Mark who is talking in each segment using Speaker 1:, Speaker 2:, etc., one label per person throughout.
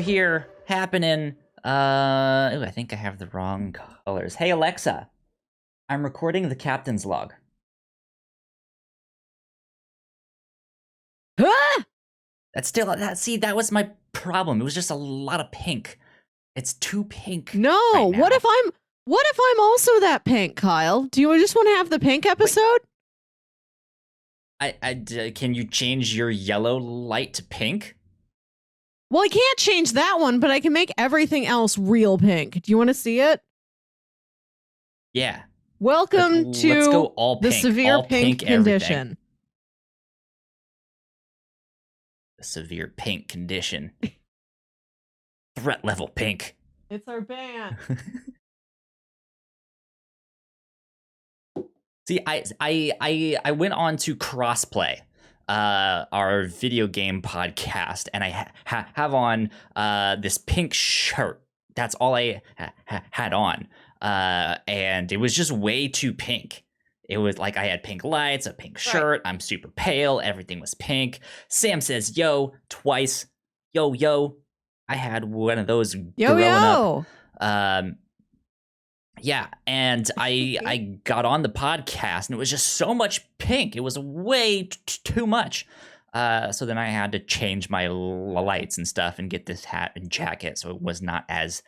Speaker 1: here happening. Ooh, I think I have the wrong colors. Hey Alexa, I'm recording the captain's log.
Speaker 2: Ah!
Speaker 1: That was my problem. It was just a lot of pink. It's too pink.
Speaker 2: No,
Speaker 1: right now.
Speaker 2: what if I'm also that pink, Kyle? Do you just want to have the pink episode?
Speaker 1: Can you change your yellow light to pink?
Speaker 2: Well, I can't change that one, but I can make everything else real pink. Do you want to see it?
Speaker 1: Yeah.
Speaker 2: Welcome
Speaker 1: Let's
Speaker 2: to
Speaker 1: go all
Speaker 2: the
Speaker 1: pink.
Speaker 2: severe
Speaker 1: all
Speaker 2: pink condition.
Speaker 1: Everything. The severe pink condition. Threat level pink.
Speaker 2: It's our band.
Speaker 1: See, I went on to Crossplay, our video game podcast, and I have on this pink shirt. That's all I had on, and it was just way too pink. It was like I had pink lights, a pink shirt. Right. I'm super pale. Everything was pink. Sam says "yo" twice. Yo. I had one of those growing up. Yeah, and I got on the podcast, and it was just so much pink. It was way too much. So then I had to change my lights and stuff and get this hat and jacket, so it was not as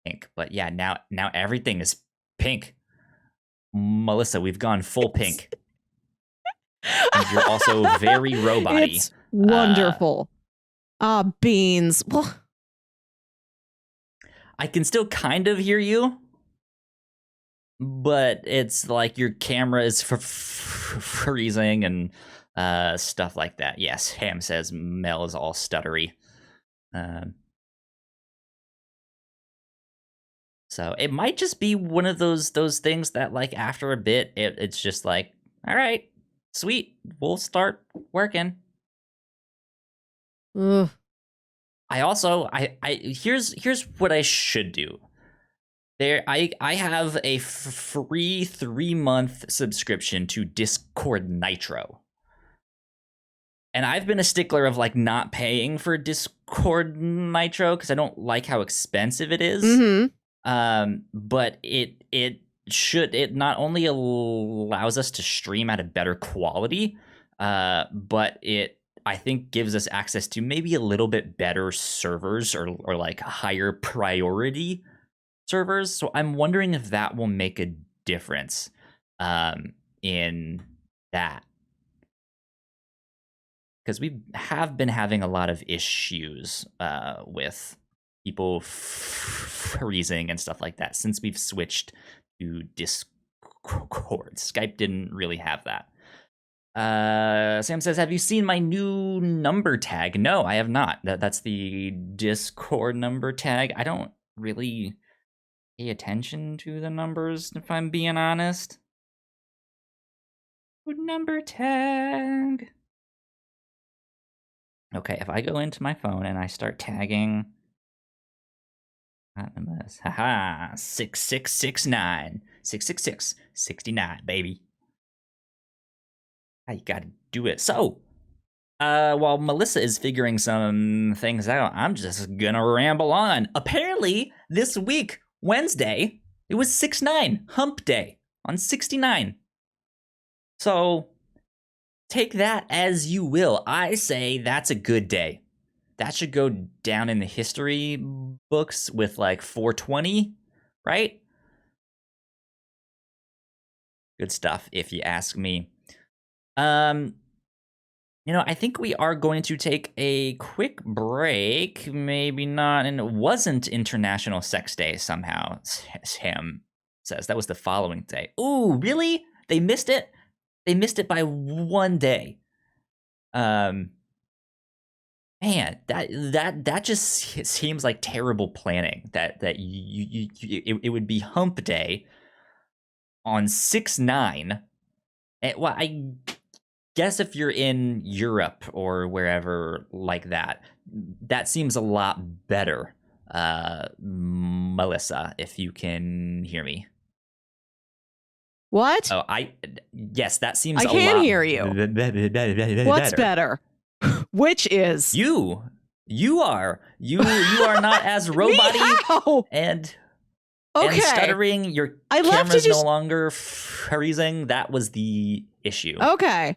Speaker 1: pink. But yeah, now everything is pink. Melissa, we've gone full pink. And you're also very robot-y.
Speaker 2: It's wonderful. Beans.
Speaker 1: I can still kind of hear you, but it's like your camera is freezing and stuff like that. Yes, Ham says Mel is all stuttery. So it might just be one of those things that, like, after a bit, it's just like, all right, sweet, we'll start working.
Speaker 2: Ugh.
Speaker 1: Here's what I should do. I have a free 3-month subscription to Discord Nitro. And I've been a stickler of like not paying for Discord Nitro because I don't like how expensive it is.
Speaker 2: Mm-hmm.
Speaker 1: But it not only allows us to stream at a better quality, but it, I think, gives us access to maybe a little bit better servers or like higher priority servers. So I'm wondering if that will make a difference in that. Because we have been having a lot of issues with people freezing and stuff like that since we've switched to Discord. Skype didn't really have that. Sam says, have you seen my new number tag? No, I have not. That's the Discord number tag. I don't really pay attention to the numbers, if I'm being honest. Number tag. Okay, if I go into my phone and I start tagging, haha, 6669, 666, 69, baby. You gotta do it. So, while Melissa is figuring some things out, I'm just gonna ramble on. Apparently, this week, Wednesday, it was 6/9, hump day, on 69. So, take that as you will. I say that's a good day. That should go down in the history books with like 420, right? Good stuff, if you ask me. I think we are going to take a quick break. Maybe not, and it wasn't International Sex Day somehow, Sam says. That was the following day. Ooh, really? They missed it? They missed it by one day. Man, that just seems like terrible planning. That it would be Hump Day on 6/9. Well, I guess if you're in Europe or wherever like that, that seems a lot better. Melissa, if you can hear me.
Speaker 2: What?
Speaker 1: Oh, yes, that seems
Speaker 2: I
Speaker 1: a lot.
Speaker 2: can hear you. What's better? Which is?
Speaker 1: You. You are. You are not as robot-y
Speaker 2: How?
Speaker 1: and
Speaker 2: Okay.
Speaker 1: stuttering. Your
Speaker 2: I left
Speaker 1: camera's
Speaker 2: to just-
Speaker 1: no longer freezing. That was the issue.
Speaker 2: Okay.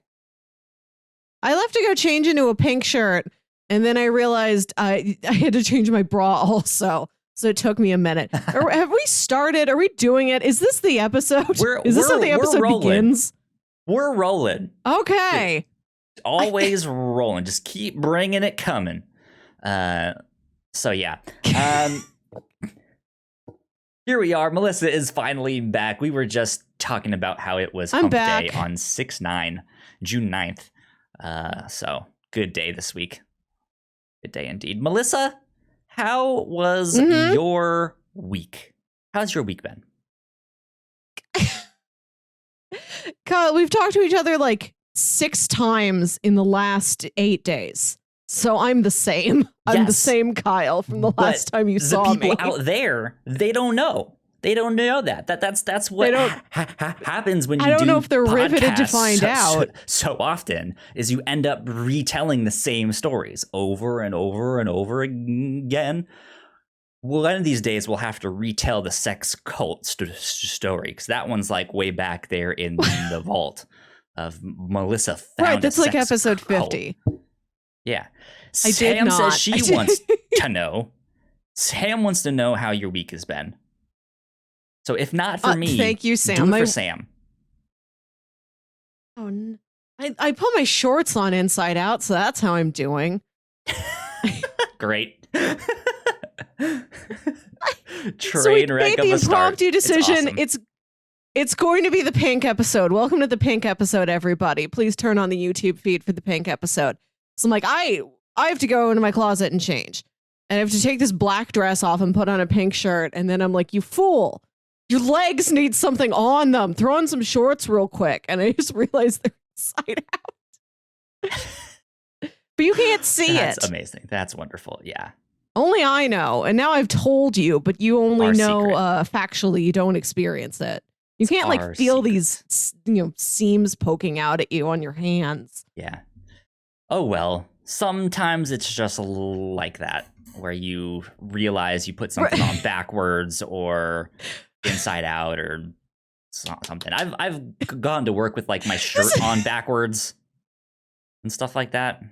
Speaker 2: I left to go change into a pink shirt, and then I realized I had to change my bra also. So it took me a minute. Have we started? Are we doing it? Is this the episode? Is this how the episode begins?
Speaker 1: We're rolling.
Speaker 2: Okay.
Speaker 1: Always rolling. Just keep bringing it coming. So yeah. Here we are. Melissa is finally back. We were just talking about how it was Hump Day on 6/9, June 9th. So good day this week. Good day indeed. Melissa, how was your week? How's your week been?
Speaker 2: Kyle, we've talked to each other like 6 times in the last 8 days. So I'm the same. I'm the same Kyle from the last time you saw me.
Speaker 1: The people out there, they don't know. They don't know that. That's what happens when you do.
Speaker 2: I don't know if they're riveted to find out.
Speaker 1: So often is you end up retelling the same stories over and over and over again. One of these days we'll have to retell the sex cult story, because that one's like way back there in the vault of Melissa found.
Speaker 2: Right, that's like episode
Speaker 1: cult.
Speaker 2: 50.
Speaker 1: Yeah.
Speaker 2: I did not.
Speaker 1: Says she wants to know. Sam wants to know how your week has been. So if not for me,
Speaker 2: thank you, Sam.
Speaker 1: Do it for Sam.
Speaker 2: Oh, I put my shorts on inside out, so that's how I'm doing.
Speaker 1: Great.
Speaker 2: So we made the impromptu decision.
Speaker 1: It's awesome.
Speaker 2: It's going to be the pink episode. Welcome to the pink episode, everybody. Please turn on the YouTube feed for the pink episode. So I'm like, I have to go into my closet and change. And I have to take this black dress off and put on a pink shirt. And then I'm like, you fool. Your legs need something on them. Throw on some shorts real quick. And I just realized they're inside out. But you can't see
Speaker 1: That's
Speaker 2: it.
Speaker 1: That's amazing. That's wonderful. Yeah.
Speaker 2: Only I know. And now I've told you, but you only know factually. You don't experience it. You can't like feel these, seams poking out at you on your hands.
Speaker 1: Yeah. Oh, well, sometimes it's just like that, where you realize you put something on backwards or inside out or something. I've gone to work with like my shirt on backwards and stuff like that.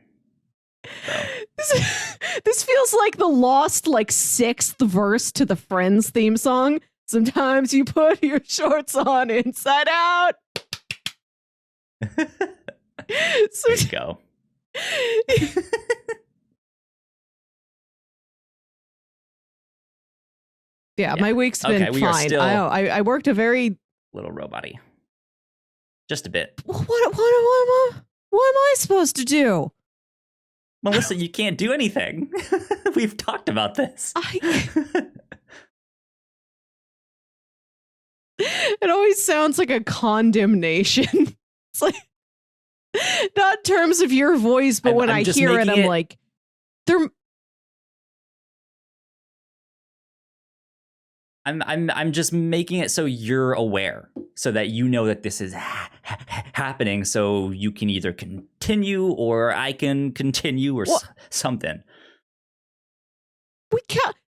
Speaker 1: So.
Speaker 2: This feels like the lost like 6th verse to the Friends theme song. Sometimes you put your shorts on inside out.
Speaker 1: There you go.
Speaker 2: Yeah, my week's been fine. I worked a very
Speaker 1: little robot-y. Just a bit.
Speaker 2: What am I supposed to do?
Speaker 1: Melissa, you can't do anything. We've talked about this.
Speaker 2: It always sounds like a condemnation. It's like, not in terms of your voice, but when I hear it, I'm like,
Speaker 1: I'm just making it so you're aware, so that you know that this is happening, so you can either continue or I can continue or something.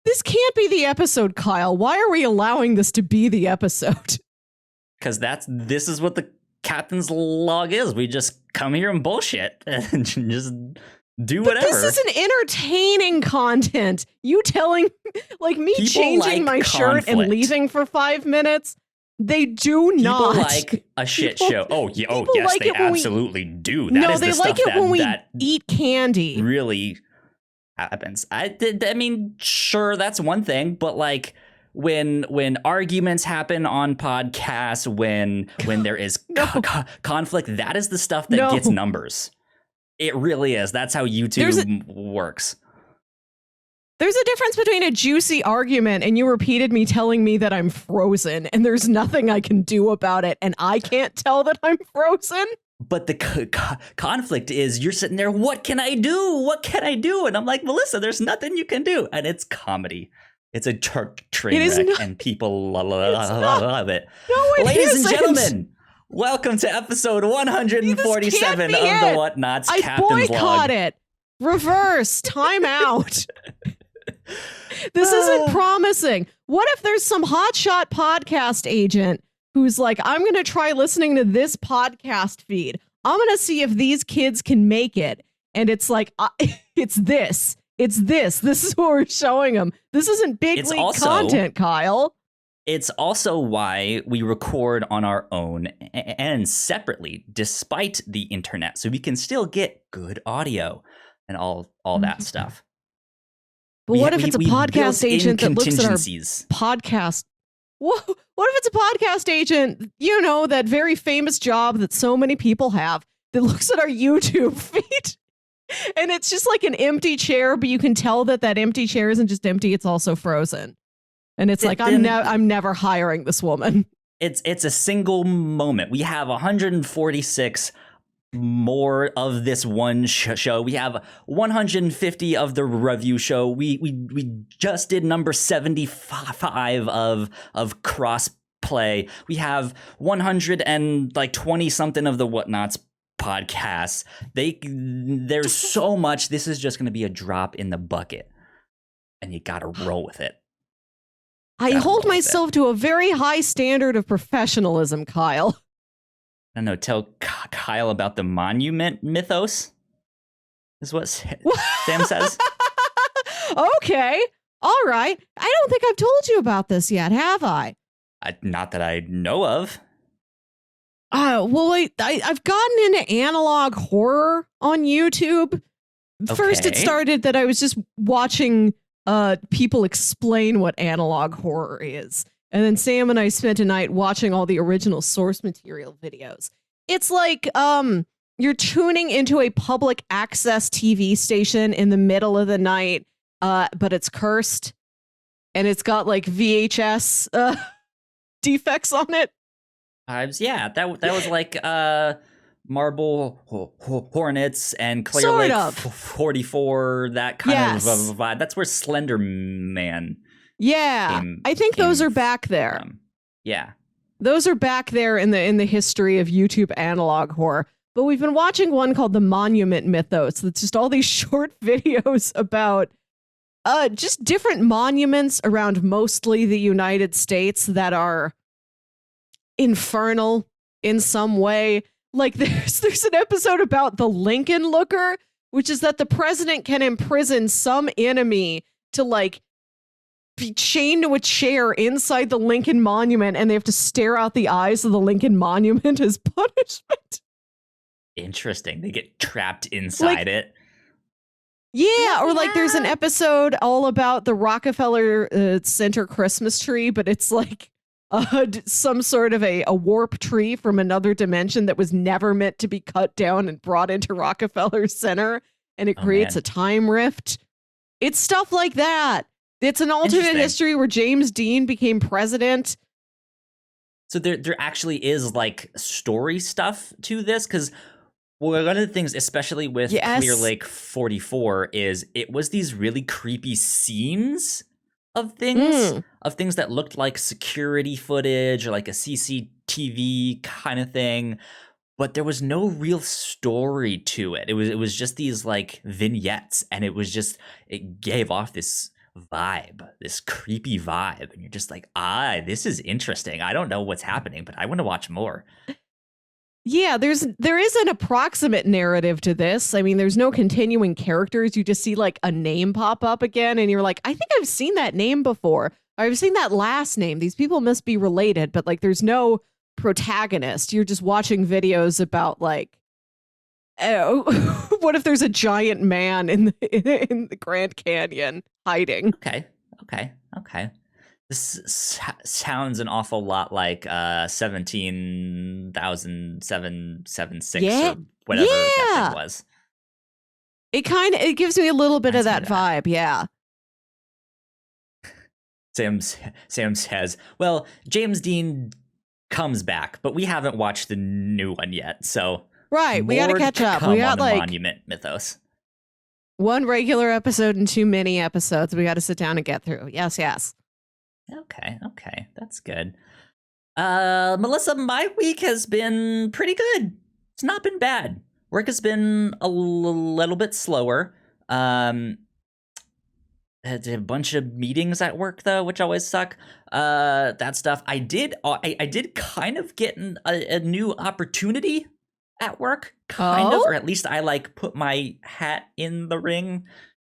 Speaker 2: This can't be the episode, Kyle. Why are we allowing this to be the episode?
Speaker 1: Because this is what the captain's log is. We just come here and bullshit and just do whatever.
Speaker 2: This is an entertaining content. You telling, like me
Speaker 1: People
Speaker 2: changing my shirt and leaving for 5 minutes. They do not.
Speaker 1: People like a shit show. Oh, yeah, yes, like they absolutely do. That is the stuff
Speaker 2: like it when we eat candy.
Speaker 1: Really happens. I mean, sure, that's one thing, but like when arguments happen on podcasts, when there is conflict, that is the stuff that gets numbers. It really is. That's how YouTube works.
Speaker 2: There's a difference between a juicy argument and you repeated me telling me that I'm frozen and there's nothing I can do about it and I can't tell that I'm frozen.
Speaker 1: But the conflict is you're sitting there, what can I do? What can I do? And I'm like, Melissa, there's nothing you can do. And it's comedy. It's a train wreck and people love it.
Speaker 2: No, it
Speaker 1: Ladies
Speaker 2: isn't.
Speaker 1: and gentlemen, welcome to episode 147 of the Whatnauts Captain's Log.
Speaker 2: I boycott it. Reverse. Time out. This isn't promising. What if there's some hotshot podcast agent who's like, I'm going to try listening to this podcast feed. I'm going to see if these kids can make it. And it's like, it's this. It's this. This is what we're showing them. This isn't big league content, Kyle.
Speaker 1: It's also why we record on our own and separately, despite the internet, so we can still get good audio and all that stuff.
Speaker 2: But what if it's a podcast agent that looks at our podcast? What if it's a podcast agent, you know, that very famous job that so many people have, that looks at our YouTube feed? And it's just like an empty chair, but you can tell that empty chair isn't just empty, it's also frozen. And it's like, I'm never hiring this woman.
Speaker 1: It's a single moment. We have 146 more of this one show. We have 150 of the review show. We just did number 75 of crossplay. We have 120 something of the Whatnauts podcasts. There's so much. This is just going to be a drop in the bucket, and you got to roll with it.
Speaker 2: I hold myself to a very high standard of professionalism, Kyle.
Speaker 1: I don't know. Tell Kyle about the monument mythos, is what Sam says.
Speaker 2: Okay. All right. I don't think I've told you about this yet, have I?
Speaker 1: Not that I know of.
Speaker 2: Well, I've gotten into analog horror on YouTube. First, it started that I was just watching people explain what analog horror is. And then Sam and I spent a night watching all the original source material videos. It's like you're tuning into a public access TV station in the middle of the night, but it's cursed. And it's got like VHS defects on it.
Speaker 1: Yeah, that was like Marble Hornets and Clear Lake 44, that kind of vibe. That's where Slender Man.
Speaker 2: Yeah, I think those are back there.
Speaker 1: Yeah,
Speaker 2: those are back there in the history of YouTube analog horror. But we've been watching one called The Monument Mythos. That's just all these short videos about just different monuments around mostly the United States that are infernal in some way. Like there's an episode about the Lincoln Looker, which is that the president can imprison some enemy to like be chained to a chair inside the Lincoln Monument, and they have to stare out the eyes of the Lincoln Monument as punishment.
Speaker 1: Interesting. They get trapped inside it.
Speaker 2: Yeah, or like there's an episode all about the Rockefeller Center Christmas tree, but it's like some sort of a warp tree from another dimension that was never meant to be cut down and brought into Rockefeller Center, and it creates a time rift. It's stuff like that. It's an alternate history where James Dean became president.
Speaker 1: So there actually is like story stuff to this, because one of the things, especially with Clear Lake 44, is it was these really creepy scenes of things that looked like security footage or like a CCTV kind of thing, but there was no real story to it. It was just these like vignettes, and it gave off this vibe, this creepy vibe, and you're just like, this is interesting. I don't know what's happening, but I want to watch more.
Speaker 2: Yeah, there is an approximate narrative to this. I mean, there's no continuing characters. You just see like a name pop up again, and you're like, I think I've seen that name before. I've seen that last name. These people must be related, but like there's no protagonist. You're just watching videos about like, what if there's a giant man in the Grand Canyon hiding?
Speaker 1: Okay. This sounds an awful lot like 17,776 or whatever that thing was.
Speaker 2: It gives me a little bit of that vibe, yeah.
Speaker 1: Sam says, well, James Dean comes back, but we haven't watched the new one yet, so
Speaker 2: right, we got to catch up. We got like
Speaker 1: Monument Mythos.
Speaker 2: One regular episode and 2 mini episodes we got to sit down and get through. Yes.
Speaker 1: Okay, that's good. Melissa, my week has been pretty good. It's not been bad. Work has been a little bit slower. I did a bunch of meetings at work though, which always suck. That stuff. I did kind of get a new opportunity at work, kind of, or at least I like put my hat in the ring,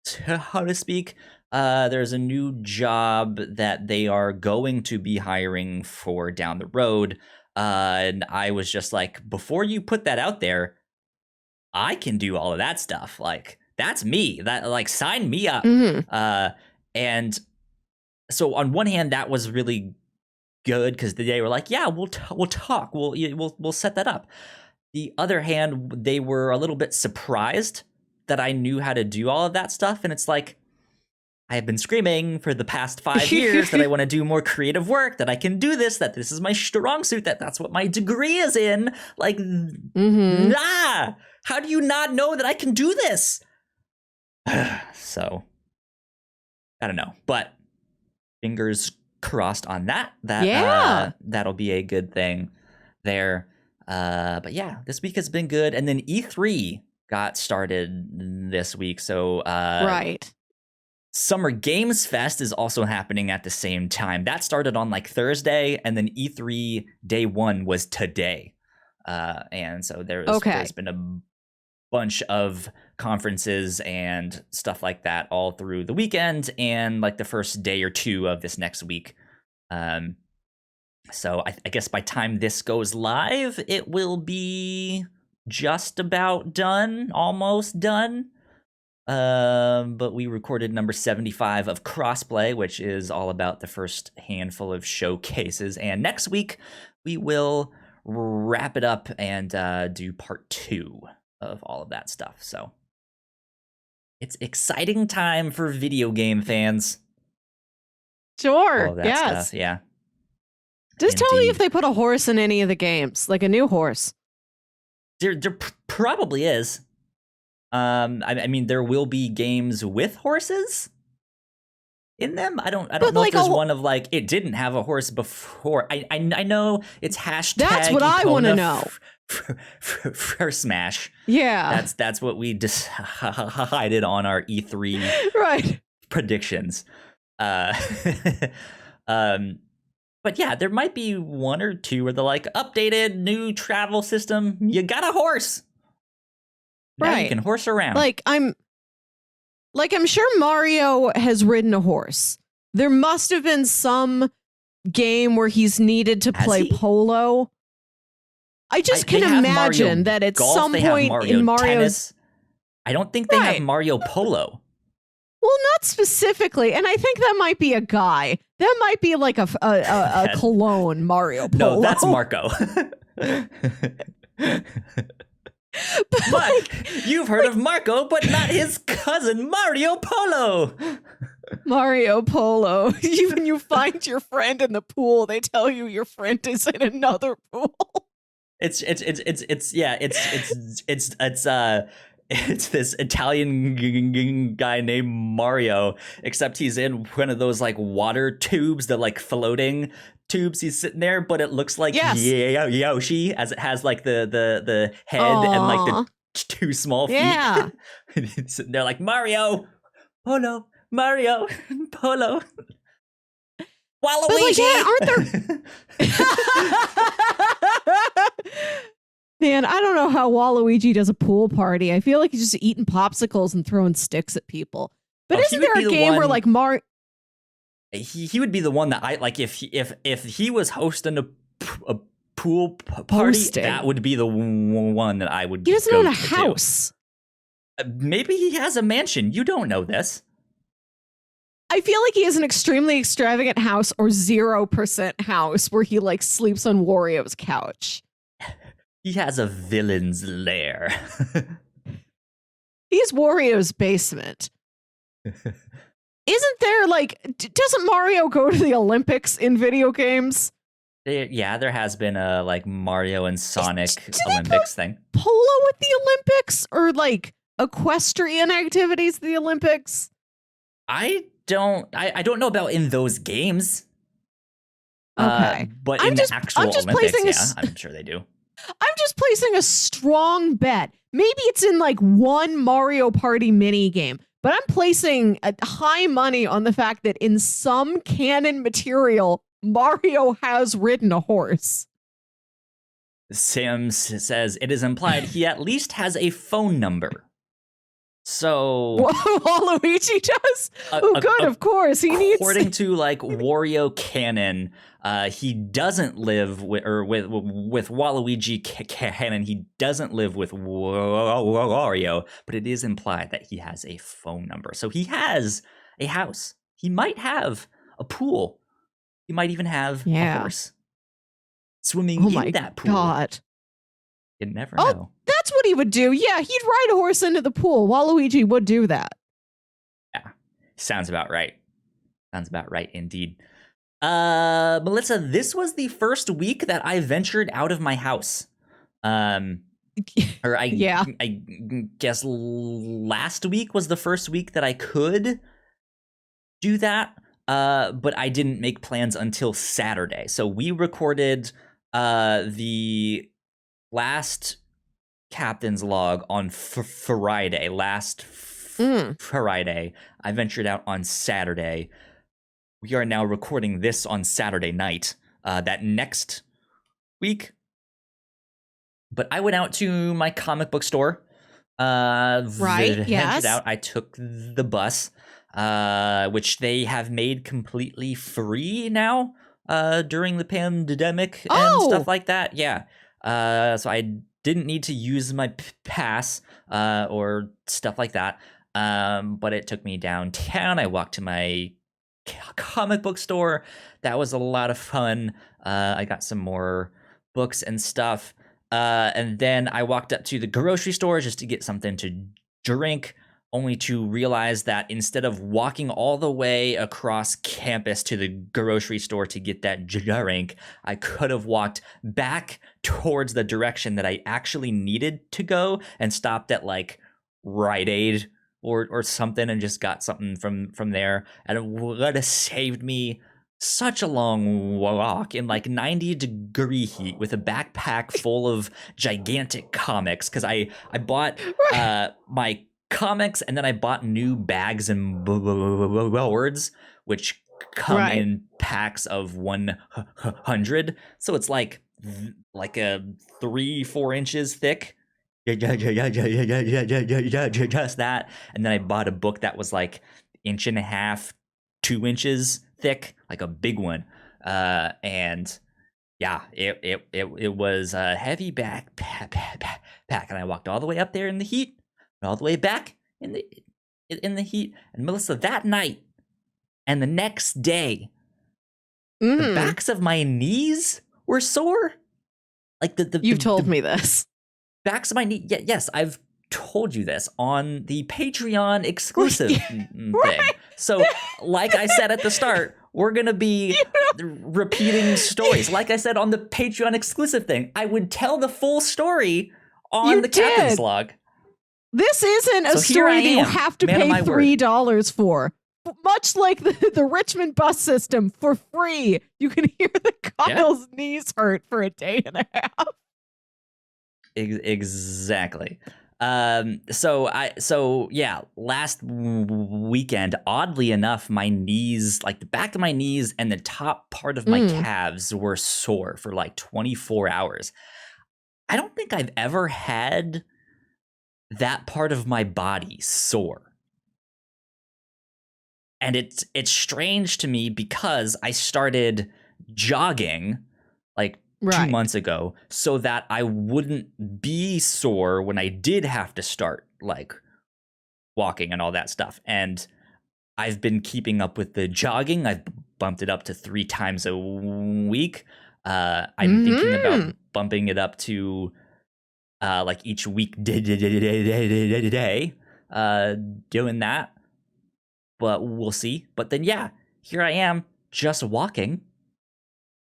Speaker 1: so to speak. There's a new job that they are going to be hiring for down the road. And I was just like, before you put that out there, I can do all of that stuff. Like, that's me. That, like, sign me up. And so on one hand, that was really good because they were like, yeah, we'll talk. We'll set that up. The other hand, they were a little bit surprised that I knew how to do all of that stuff. And it's like, I have been screaming for the past 5 years that I want to do more creative work, that I can do this, that this is my strong suit, that's what my degree is in. Like, nah, how do you not know that I can do this? So, I don't know, but fingers crossed on that. That'll be a good thing there. But yeah, this week has been good. And then E3 got started this week. So,
Speaker 2: right.
Speaker 1: Summer Games Fest is also happening at the same time. That started on like Thursday, and then E3 day 1 was today. And so there's been a bunch of conferences and stuff like that all through the weekend and like the first day or two of this next week. So I guess by time this goes live, it will be just about done, almost done. But we recorded number 75 of Crossplay, which is all about the first handful of showcases. And next week, we will wrap it up and do part 2 of all of that stuff. So it's exciting time for video game fans.
Speaker 2: Sure.
Speaker 1: All of that
Speaker 2: yes.
Speaker 1: stuff, yeah.
Speaker 2: Just tell me if they put a horse in any of the games, like a new horse.
Speaker 1: There probably is. I mean, there will be games with horses in them. I don't know like if there's one of like it didn't have a horse before. I know it's hashtag.
Speaker 2: That's what I want to know.
Speaker 1: For Smash.
Speaker 2: Yeah,
Speaker 1: that's what we decided on our E3
Speaker 2: right
Speaker 1: predictions. But yeah, there might be one or two where they're like updated new travel system. You got a horse. Now
Speaker 2: right.
Speaker 1: You can horse around.
Speaker 2: I'm sure Mario has ridden a horse. There must have been some game where he's needed to play polo. I just can imagine that at some point in Mario's
Speaker 1: tennis. I don't think they have Mario Polo.
Speaker 2: Well, not specifically, and I think that might be a guy. That might be like a clone Mario Polo.
Speaker 1: No, that's Marco. But you've heard of Marco, but not his cousin Mario Polo.
Speaker 2: Mario Polo. When you find your friend in the pool, they tell you your friend is in another pool. It's
Speaker 1: this Italian guy named Mario, except he's in one of those like water tubes, the like floating tubes. He's sitting there, but it looks like Yoshi, as it has like the head and like the 2 small feet.
Speaker 2: Yeah.
Speaker 1: He's sitting there like Mario Polo, Mario Polo. Waluigi.
Speaker 2: But like, yeah, aren't there? Man, I don't know how Waluigi does a pool party. I feel like he's just eating popsicles and throwing sticks at people. But isn't there a game where like
Speaker 1: he would be the one that I like if he was hosting a pool party, that would be the one that I would.
Speaker 2: He doesn't own a house.
Speaker 1: Maybe he has a mansion. You don't know this.
Speaker 2: I feel like he has an extremely extravagant house or 0% house where he like sleeps on Wario's couch.
Speaker 1: He has a villain's lair.
Speaker 2: He's Wario's basement. Isn't there like, doesn't Mario go to the Olympics in video games?
Speaker 1: There has been a like Mario and Sonic Olympics thing.
Speaker 2: Polo at the Olympics or like equestrian activities at the Olympics? I
Speaker 1: don't know about in those games.
Speaker 2: Okay.
Speaker 1: But in the actual Olympics, I'm sure they do.
Speaker 2: I'm just placing a strong bet. Maybe it's in like one Mario Party mini game, but I'm placing a high money on the fact that in some canon material, Mario has ridden a horse.
Speaker 1: Sam says it is implied he at least has a phone number. So
Speaker 2: Waluigi does? Oh, good, of course. He needs.
Speaker 1: According to like Wario canon, he doesn't live with Waluigi canon. He doesn't live with Wario, but it is implied that he has a phone number. So he has a house. He might have a pool. He might even have a horse swimming in that pool.
Speaker 2: God.
Speaker 1: You never know.
Speaker 2: That's what he would do. Yeah, he'd ride a horse into the pool. Waluigi would do that.
Speaker 1: Yeah, sounds about right. Sounds about right indeed. Melissa, this was the first week that I ventured out of my house. I guess last week was the first week that I could do that. But I didn't make plans until Saturday. So we recorded the last captain's log on Friday. Friday. I ventured out on Saturday. We are now recording this on Saturday night. That next week. But I went out to my comic book store. Ventured out. I took the bus. Which they have made completely free now during the pandemic and stuff like that. Yeah. So I didn't need to use my pass or stuff like that. But it took me downtown. I walked to my comic book store. That was a lot of fun. I got some more books and stuff. And then I walked up to the grocery store just to get something to drink, only to realize that instead of walking all the way across campus to the grocery store to get that drink, I could have walked back towards the direction that I actually needed to go and stopped at like Rite Aid or something and just got something from there. And it would have saved me such a long walk in like 90-degree heat with a backpack full of gigantic comics, because I bought my comics, and then I bought new bags and boards, which come in packs of 100. So it's like a 3-4 inches thick. Just that. And then I bought a book that was like 1.5 to 2 inches thick, like a big one. And yeah, it was a heavy backpack, and I walked all the way up there in the heat, all the way back in the heat. And Melissa, that night and the next day, the backs of my knees were sore. Like
Speaker 2: You've told me this.
Speaker 1: Backs of my knee. Yes, I've told you this on the Patreon exclusive thing. So, like I said at the start, we're going to be repeating stories. Like I said on the Patreon exclusive thing, I would tell the full story on the captain's log.
Speaker 2: This isn't a story that you have to pay $3 for. Much like the Richmond bus system, for free, you can hear that Kyle's knees hurt for a day and a half.
Speaker 1: Exactly. Last weekend, oddly enough, my knees, like the back of my knees and the top part of my calves were sore for like 24 hours. I don't think I've ever had that part of my body sore. And it's strange to me because I started jogging like 2 months ago so that I wouldn't be sore when I did have to start like walking and all that stuff. And I've been keeping up with the jogging. I've bumped it up to 3 times a week. I'm thinking about bumping it up to like each week day, doing that. But we'll see. But then, yeah, here I am just walking.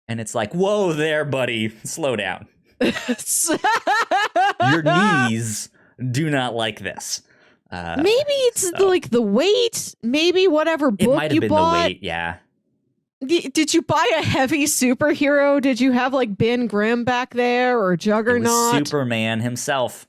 Speaker 1: And it's like, whoa there, buddy. Slow down. Your knees do not like this.
Speaker 2: Maybe it's like the weight. Maybe whatever book you bought.
Speaker 1: It might have been the weight, yeah.
Speaker 2: Did you buy a heavy superhero? Did you have like Ben Grimm back there or Juggernaut?
Speaker 1: It was Superman himself.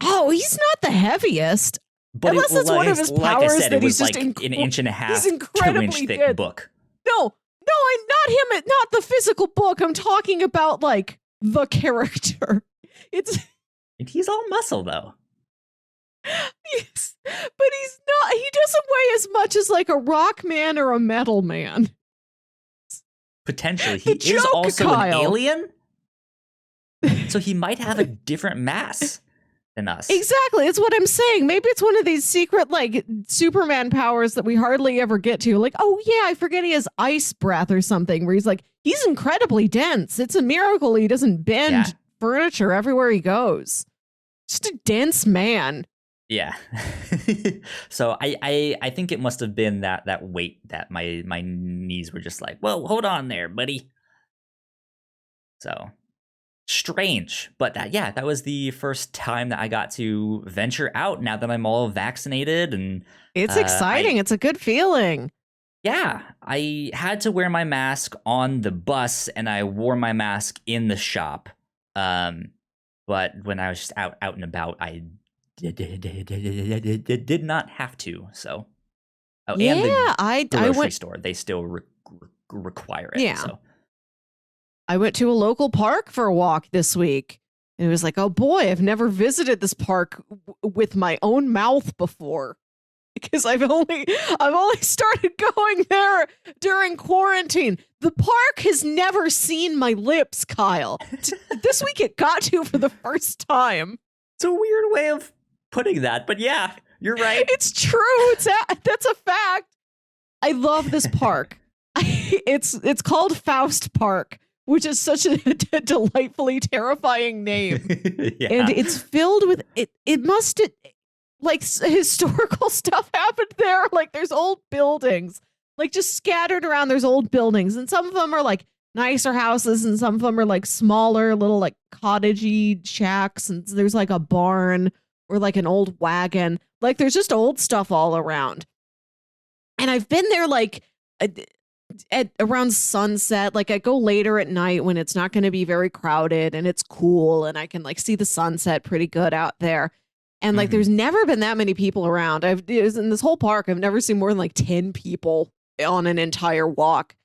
Speaker 2: Oh, he's not the heaviest.
Speaker 1: But
Speaker 2: unless it's one of his powers
Speaker 1: I said,
Speaker 2: that
Speaker 1: it
Speaker 2: he's
Speaker 1: was
Speaker 2: just
Speaker 1: like an inch and a half,
Speaker 2: he's incredibly
Speaker 1: 2 inch thick
Speaker 2: good.
Speaker 1: book.
Speaker 2: No, not him. Not the physical book. I'm talking about like the character.
Speaker 1: And he's all muscle though.
Speaker 2: Yes, but he's not. He doesn't weigh as much as like a rock man or a metal man.
Speaker 1: Potentially, he is also
Speaker 2: Kyle.
Speaker 1: an alien, so he might have a different mass than us.
Speaker 2: Exactly, it's what I'm saying. Maybe it's one of these secret like Superman powers that we hardly ever get to. Like, oh yeah, I forget he has ice breath or something. Where he's incredibly dense. It's a miracle he doesn't bend furniture everywhere he goes. Just a dense man.
Speaker 1: Yeah. So I think it must have been that weight that my knees were just like, well, hold on there, buddy. So strange. But that was the first time that I got to venture out now that I'm all vaccinated. And
Speaker 2: it's exciting. It's a good feeling.
Speaker 1: Yeah. I had to wear my mask on the bus and I wore my mask in the shop. But when I was just out and about, I did not have to. So, and the grocery store, they still require it.
Speaker 2: Yeah.
Speaker 1: So.
Speaker 2: I went to a local park for a walk this week. And it was like, oh boy, I've never visited this park with my own mouth before. Because I've only started going there during quarantine. The park has never seen my lips, Kyle. This week it got to for the first time.
Speaker 1: It's a weird way of putting that, but yeah, you're right.
Speaker 2: It's true. That's a fact. I love this park. It's called Faust Park, which is such a delightfully terrifying name.
Speaker 1: Yeah.
Speaker 2: And it's filled with it must like historical stuff happened there. Like there's old buildings, like just scattered around. There's old buildings, and some of them are like nicer houses, and some of them are like smaller, little like cottagey shacks. And there's like a barn or like an old wagon. Like there's just old stuff all around. And I've been there like at around sunset. Like I go later at night when it's not going to be very crowded and it's cool, and I can like see the sunset pretty good out there. And like, there's never been that many people around. In this whole park, I've never seen more than like 10 people on an entire walk.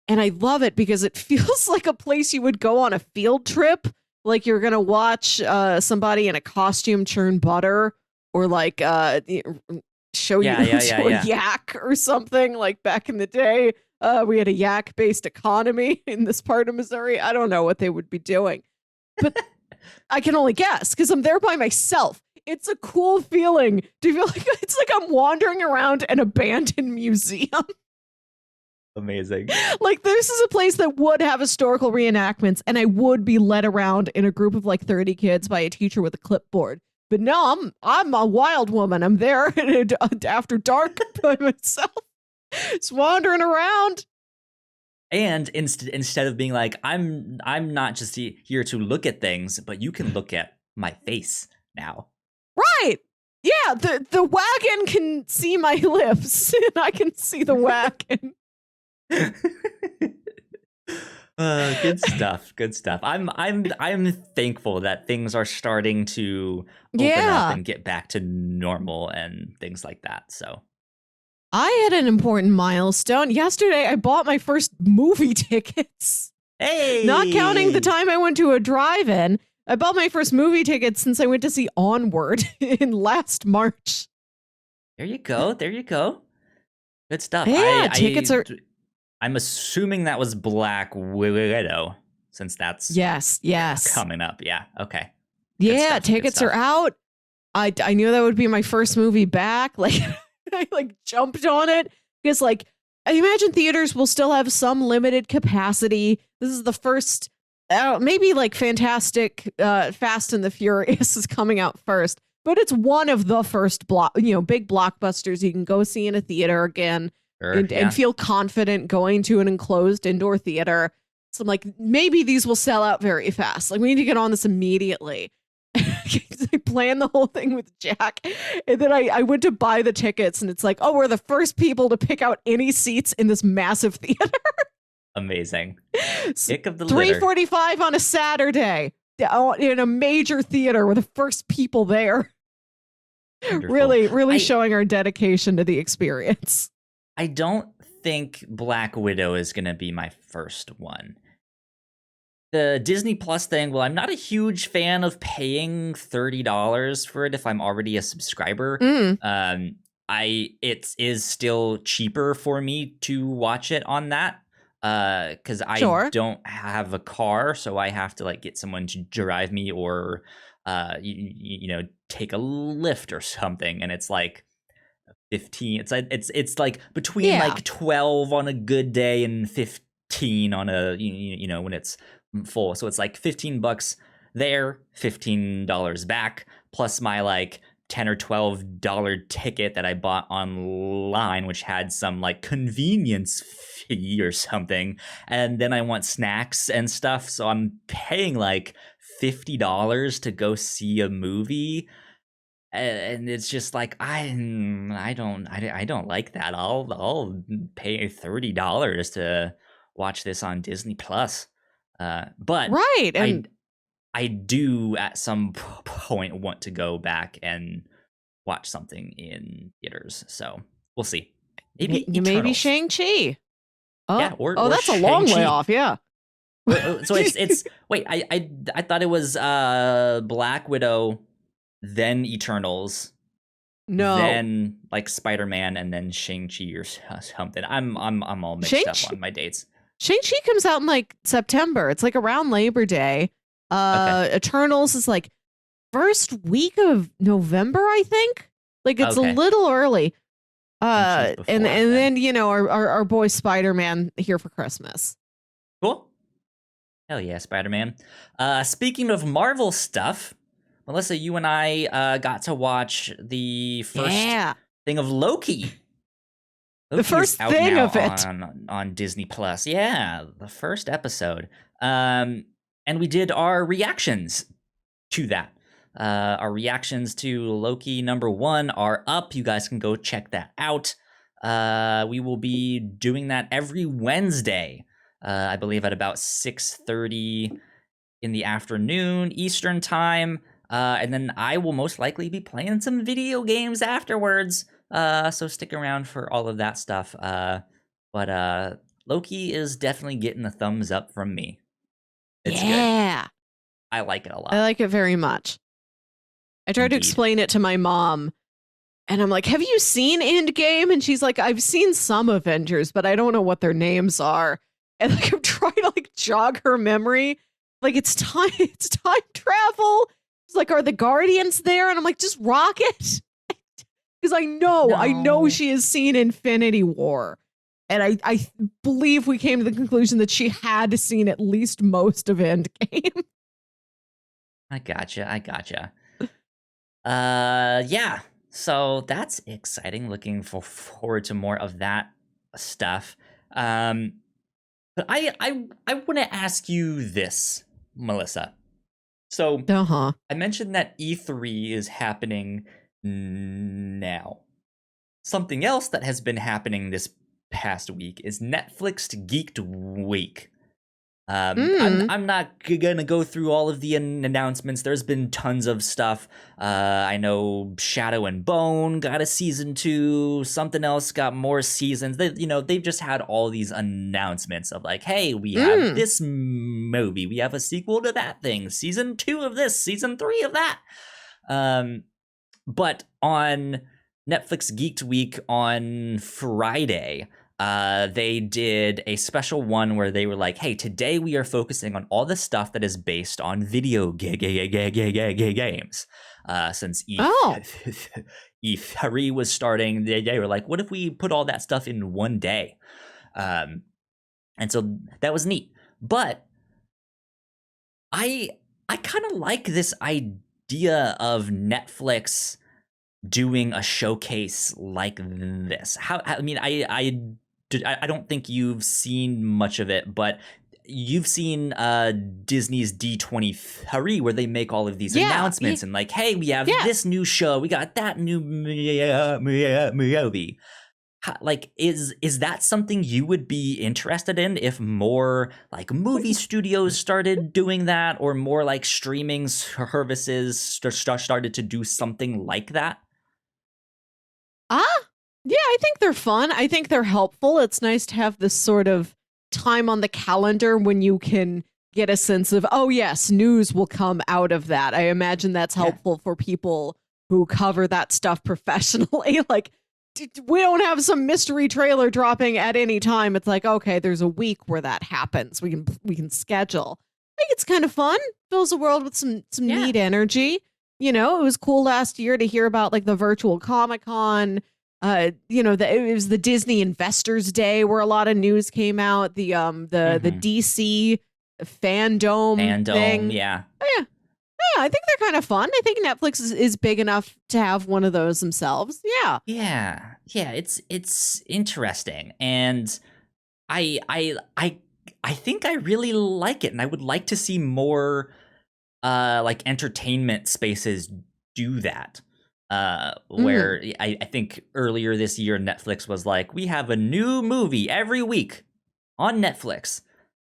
Speaker 2: And I love it because it feels like a place you would go on a field trip. Like you're going to watch somebody in a costume churn butter, or like show you a yak or something. Like back in the day, we had a yak-based economy in this part of Missouri. I don't know what they would be doing, but I can only guess because I'm there by myself. It's a cool feeling to feel like it's like I'm wandering around an abandoned museum.
Speaker 1: Amazing. Like
Speaker 2: this is a place that would have historical reenactments, and I would be led around in a group of like 30 kids by a teacher with a clipboard. But no, I'm a wild woman. I'm there after dark by myself, just wandering around.
Speaker 1: And instead of being like, I'm not just here to look at things, but you can look at my face now.
Speaker 2: Right. Yeah, the wagon can see my lips, and I can see the wagon.
Speaker 1: Good stuff. Good stuff. I'm thankful that things are starting to open up and get back to normal and things like that. So
Speaker 2: I had an important milestone. Yesterday, I bought my first movie tickets.
Speaker 1: Hey!
Speaker 2: Not counting the time I went to a drive-in. I bought my first movie ticket since I went to see Onward in last March.
Speaker 1: There you go. There you go. Good stuff.
Speaker 2: Yeah, tickets are...
Speaker 1: I'm assuming that was Black Widow, since that's
Speaker 2: yes
Speaker 1: coming up. Yeah, okay.
Speaker 2: Yeah, tickets are out. I knew that would be my first movie back. Like, I like jumped on it because like I imagine theaters will still have some limited capacity. This is the first... maybe like Fantastic Fast and the Furious is coming out first, but it's one of the first big blockbusters you can go see in a theater again and feel confident going to an enclosed indoor theater. So I'm like, maybe these will sell out very fast. Like we need to get on this immediately. I planned the whole thing with Jack, and then I went to buy the tickets, and it's like, oh, we're the first people to pick out any seats in this massive theater.
Speaker 1: Amazing. Pick of the litter.
Speaker 2: 3:45 on a Saturday in a major theater. We're the first people there.
Speaker 1: Wonderful.
Speaker 2: Really showing our dedication to the experience.
Speaker 1: I don't think Black Widow is going to be my first one. The Disney Plus thing, well, I'm not a huge fan of paying $30 for it if I'm already a subscriber. It is still cheaper for me to watch it on that because I don't have a car, so I have to like get someone to drive me or take a lift or something, and it's like 15. It's like between like 12 on a good day and 15 on a when it's full. So it's like $15 there, $15 back, plus my like $10 or $12 ticket that I bought online, which had some like convenience fee or something. And then I want snacks and stuff. So I'm paying like $50 to go see a movie. And it's just like I don't like that. I'll pay $30 to watch this on Disney Plus. But
Speaker 2: right, and
Speaker 1: I do at some point want to go back and watch something in theaters. So we'll see.
Speaker 2: Maybe Shang-Chi. Oh,
Speaker 1: yeah, or
Speaker 2: that's
Speaker 1: Shang-Chi.
Speaker 2: A long way off. Yeah.
Speaker 1: So it's wait. I thought it was Black Widow, then Eternals.
Speaker 2: No.
Speaker 1: Then like Spider-Man, and then Shang-Chi or something. I'm all mixed up on my dates.
Speaker 2: Shang-Chi comes out in like September. It's like around Labor Day. Eternals is like first week of November, I think. Like it's a little early. And then our boy Spider-Man here for Christmas.
Speaker 1: Cool. Hell yeah, Spider-Man. Speaking of Marvel stuff, Melissa, you and I got to watch the first thing of Loki.
Speaker 2: The first thing of it
Speaker 1: on Disney Plus. Yeah, the first episode. And we did our reactions to that. Our reactions to Loki #1 are up. You guys can go check that out. We will be doing that every Wednesday, I believe at about 6:30 in the afternoon Eastern time. And then I will most likely be playing some video games afterwards. So stick around for all of that stuff. But Loki is definitely getting a thumbs up from me. It's good. I like it a lot.
Speaker 2: I like it very much. I tried to explain it to my mom, and I'm like, have you seen Endgame? And she's like, I've seen some Avengers, but I don't know what their names are. And like I'm trying to like jog her memory. Like it's time travel. It's like, are the Guardians there? And I'm like, just rock it. Because I know she has seen Infinity War. And I believe we came to the conclusion that she had seen at least most of Endgame.
Speaker 1: I gotcha. Yeah. So that's exciting. Looking forward to more of that stuff. But I want to ask you this, Melissa. So I mentioned that E3 is happening now. Something else that has been happening this past week is Netflix Geeked Week. I'm not gonna go through all of the announcements. There's been tons of stuff. I know Shadow and Bone got a season 2. Something else got more seasons. They've just had all these announcements of like, hey, we have this movie. We have a sequel to that thing. Season 2 of this. Season 3 of that. But on Netflix Geeked Week on Friday, they did a special one where they were like, hey, today we are focusing on all the stuff that is based on video games. Since E3 was starting, they were like, what if we put all that stuff in one day? And so that was neat. But I kind of like this idea of Netflix doing a showcase like this. I don't think you've seen much of it, but you've seen Disney's D23 where they make all of these announcements and like, hey, we have this new show, we got that new movie. Like, is that something you would be interested in if more like movie studios started doing that, or more like streaming services started to do something like that?
Speaker 2: Yeah, I think they're fun. I think they're helpful. It's nice to have this sort of time on the calendar when you can get a sense of, oh yes, news will come out of that. I imagine that's helpful for people who cover that stuff professionally. Like, we don't have some mystery trailer dropping at any time. It's like, okay, there's a week where that happens. We can schedule. I think it's kind of fun. Fills the world with some neat energy. You know, it was cool last year to hear about like the virtual Comic-Con. You know, it was the Disney Investors Day where a lot of news came out. The DC fandom thing.
Speaker 1: Yeah.
Speaker 2: Yeah, I think they're kind of fun. I think Netflix is big enough to have one of those themselves.
Speaker 1: Yeah. It's interesting, and I think I really like it, and I would like to see more like entertainment spaces do that. Where I think earlier this year Netflix was like, we have a new movie every week on Netflix.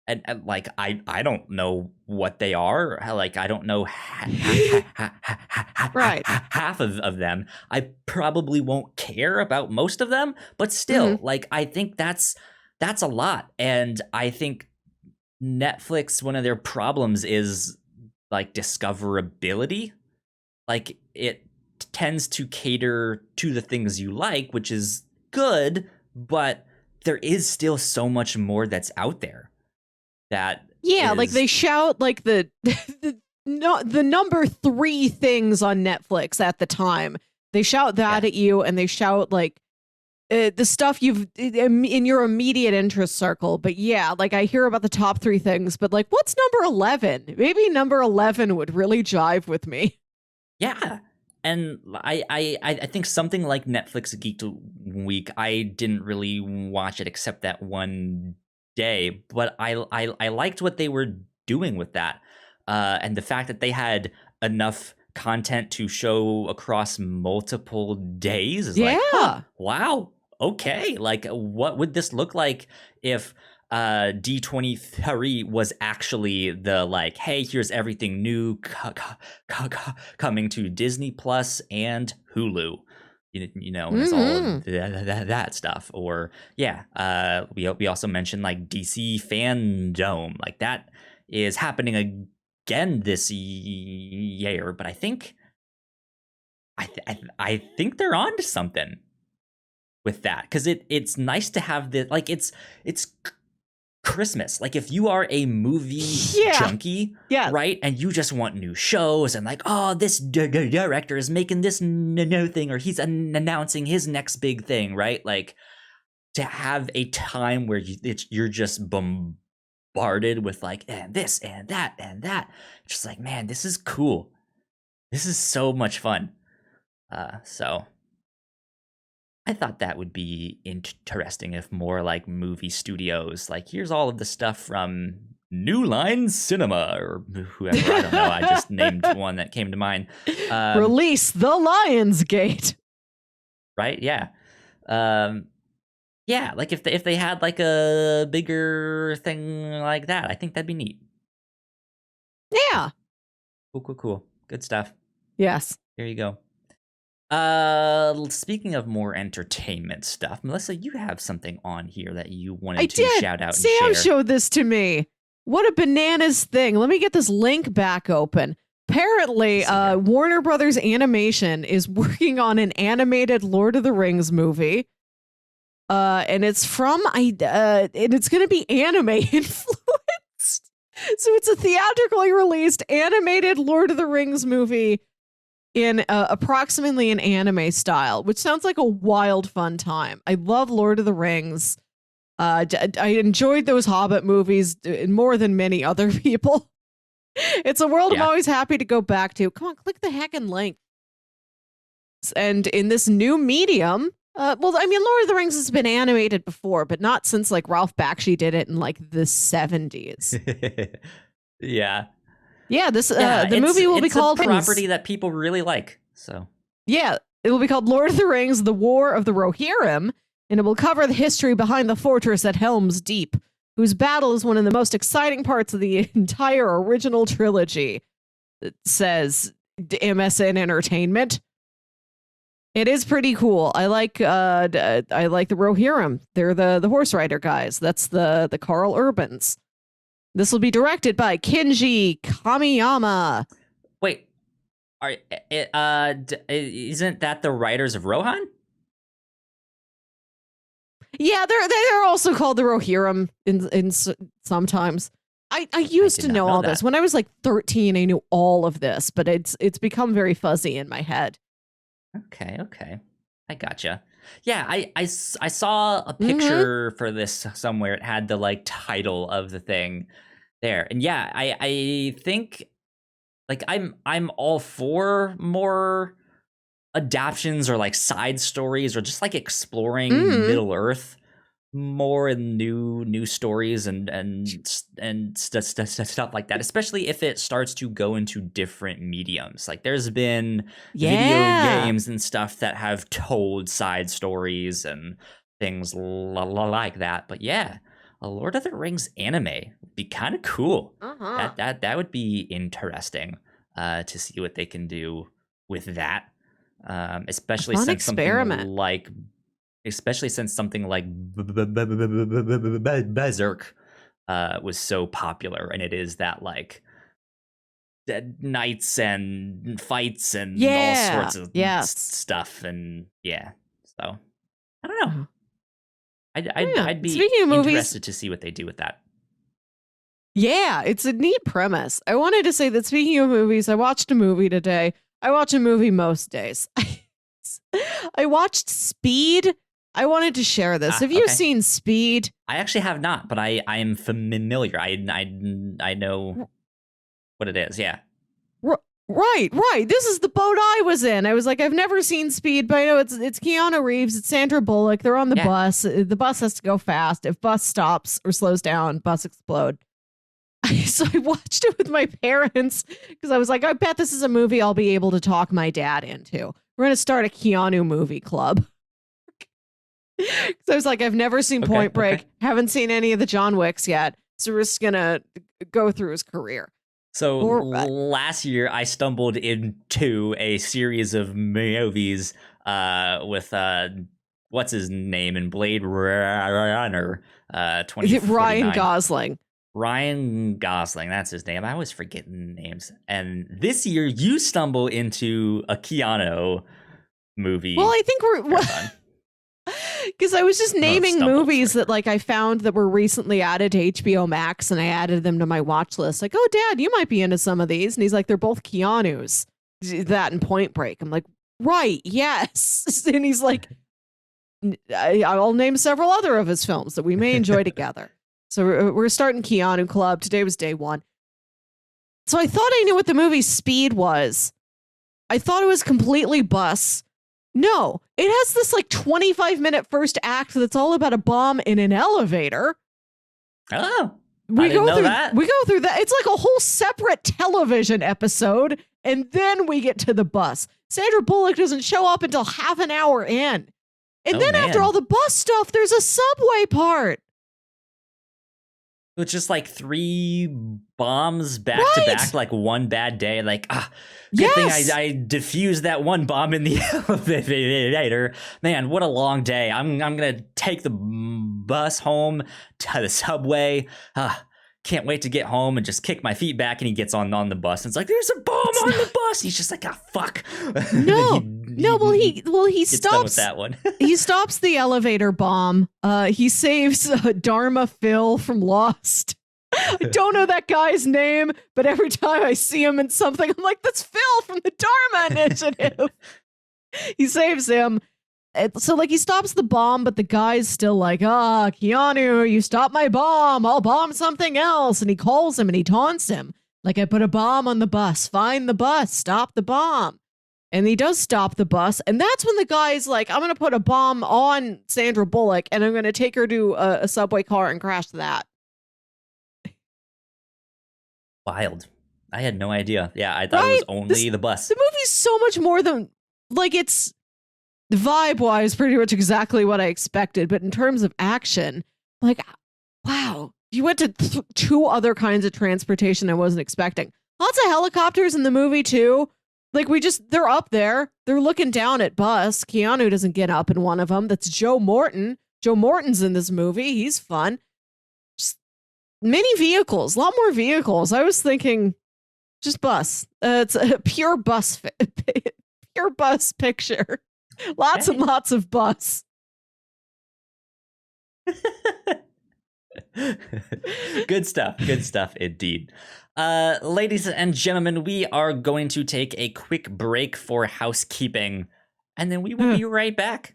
Speaker 1: And like, I don't know what they are. Like, I don't know half of them. I probably won't care about most of them, but still, like, I think that's a lot. And I think Netflix, one of their problems is like discoverability. Like, it tends to cater to the things you like, which is good, but there is still so much more that's out there. Like
Speaker 2: they shout like the number 3 things on Netflix at the time. They shout that at you, and they shout like the stuff you've in your immediate interest circle. But like, I hear about the top 3 things, but like, what's number 11? Maybe number 11 would really jive with me.
Speaker 1: Yeah. And I think something like Netflix Geek Week, I didn't really watch it except that one day, but I liked what they were doing with that, and the fact that they had enough content to show across multiple days is like, wow, okay, like, what would this look like if D23 was actually the like, hey, here's everything new coming to Disney Plus and Hulu. You know, it's all that stuff. Or we also mentioned like DC fandom, like that is happening again this year. But I think they're on to something with that, because it's nice to have the like, it's Christmas. Like, if you are a movie junkie, right, and you just want new shows and like, oh, this director is making this new thing, or he's announcing his next big thing, right? Like, to have a time where you're just bombarded with like, and this and that and that, just like, man, this is cool. This is so much fun. So I thought that would be interesting if more like movie studios, like, here's all of the stuff from New Line Cinema or whoever, I don't know. I just named one that came to mind.
Speaker 2: Release the Lionsgate.
Speaker 1: Right? Yeah. Like if they had like a bigger thing like that, I think that'd be neat.
Speaker 2: Yeah.
Speaker 1: Cool. Good stuff.
Speaker 2: Yes.
Speaker 1: There you go. Speaking of more entertainment stuff, Melissa, you have something on here that you wanted to shout out and share.
Speaker 2: Sam showed this to me. What a bananas thing. Let me get this link back open. Apparently, Warner Brothers Animation is working on an animated Lord of the Rings movie. And it's from and it's going to be anime influenced. So it's a theatrically released animated Lord of the Rings movie in approximately an anime style, which sounds like a wild fun time. I love Lord of the Rings. I enjoyed those Hobbit movies more than many other people. It's a world I'm always happy to go back to. Come on, click the heckin' link. And in this new medium, Well, I mean, Lord of the Rings has been animated before, but not since like Ralph Bakshi did it in like the 70s.
Speaker 1: Yeah.
Speaker 2: Yeah, the movie will be called
Speaker 1: a property that people really like. So
Speaker 2: yeah, it will be called Lord of the Rings: The War of the Rohirrim, and it will cover the history behind the fortress at Helm's Deep, whose battle is one of the most exciting parts of the entire original trilogy. It says MSN Entertainment. It is pretty cool. I like the Rohirrim. They're the horse rider guys. That's the Carl Urbans. This will be directed by Kenji Kamiyama.
Speaker 1: wait, isn't that the writers of Rohan?
Speaker 2: Yeah, they're also called the Rohirrim in sometimes. I used to know all this when I was like 13. I knew all of this, but it's become very fuzzy in my head.
Speaker 1: Okay. I gotcha. Yeah, I saw a picture for this somewhere. It had the like title of the thing there. And yeah, I think like I'm all for more adaptions or like side stories or just like exploring Middle Earth more in new stories and stuff like that, especially if it starts to go into different mediums. Like there's been video games and stuff that have told side stories and things like that. But yeah, a Lord of the Rings anime would be kind of cool. That would be interesting to see what they can do with that. Especially since something like Berserk was so popular, and it is that like knights and fights and all sorts of stuff, and so I don't know. I'd be interested to see what they do with that.
Speaker 2: Yeah, it's a neat premise. I wanted to say that speaking of movies, I watched a movie today. I watch a movie most days. I watched Speed. I wanted to share this. Have you seen Speed?
Speaker 1: I actually have not, but I am familiar. I know what it is. Yeah.
Speaker 2: Right. This is the boat I was in. I was like, I've never seen Speed, but I know it's Keanu Reeves, it's Sandra Bullock. They're on the bus. The bus has to go fast. If bus stops or slows down, bus explode. So I watched it with my parents because I was like, I bet this is a movie I'll be able to talk my dad into. We're going to start a Keanu movie club. So I was like, I've never seen Point Break, haven't seen any of the John Wicks yet. So we're just going to go through his career.
Speaker 1: So last year, I stumbled into a series of movies with what's his name in Blade Runner 2049.
Speaker 2: Ryan Gosling.
Speaker 1: Ryan Gosling, that's his name. I always forget names. And this year, you stumble into a Keanu movie.
Speaker 2: Well, I think we're... Because I was just naming movies that like I found that were recently added to HBO Max, and I added them to my watch list. Like, oh, Dad, you might be into some of these. And he's like, they're both Keanu's. That and Point Break. I'm like, right, yes. And he's like, I'll name several other of his films that we may enjoy together. So we're starting Keanu Club. Today was day one. So I thought I knew what the movie Speed was. I thought it was completely bus. No, it has this like 25-minute first act that's all about a bomb in an elevator.
Speaker 1: Oh, I didn't know that.
Speaker 2: We go through that. It's like a whole separate television episode, and then we get to the bus. Sandra Bullock doesn't show up until half an hour in. And then after all the bus stuff, there's a subway part.
Speaker 1: It's just like 3 bombs back to back, like one bad day. Like, good thing I diffused that one bomb in the elevator. Man, what a long day. I'm gonna take the bus home to the subway. Can't wait to get home and just kick my feet back. And he gets on the bus and it's like, there's a bomb on the bus. He's just like, fuck.
Speaker 2: Well, he stops
Speaker 1: done with that one.
Speaker 2: He stops the elevator bomb. He saves Dharma Phil from Lost. I don't know that guy's name, but every time I see him in something, I'm like, that's Phil from the Dharma Initiative. He saves him. So like he stops the bomb, but the guy's still like, Keanu, you stopped my bomb. I'll bomb something else. And he calls him and he taunts him. Like, I put a bomb on the bus. Find the bus. Stop the bomb. And he does stop the bus. And that's when the guy's like, I'm going to put a bomb on Sandra Bullock and I'm going to take her to a subway car and crash that.
Speaker 1: Wild. I had no idea. Yeah, I thought it was only the bus.
Speaker 2: The movie's so much more than, like, it's vibe-wise pretty much exactly what I expected. But in terms of action, like, wow, you went to two other kinds of transportation I wasn't expecting. Lots of helicopters in the movie, too. Like, they're up there. They're looking down at bus. Keanu doesn't get up in one of them. That's Joe Morton. Joe Morton's in this movie. He's fun. Just many vehicles, a lot more vehicles. I was thinking just bus. It's a pure bus, pure bus picture. Lots and lots of bus.
Speaker 1: Good stuff indeed. Ladies and gentlemen, we are going to take a quick break for housekeeping, and then we will be right back.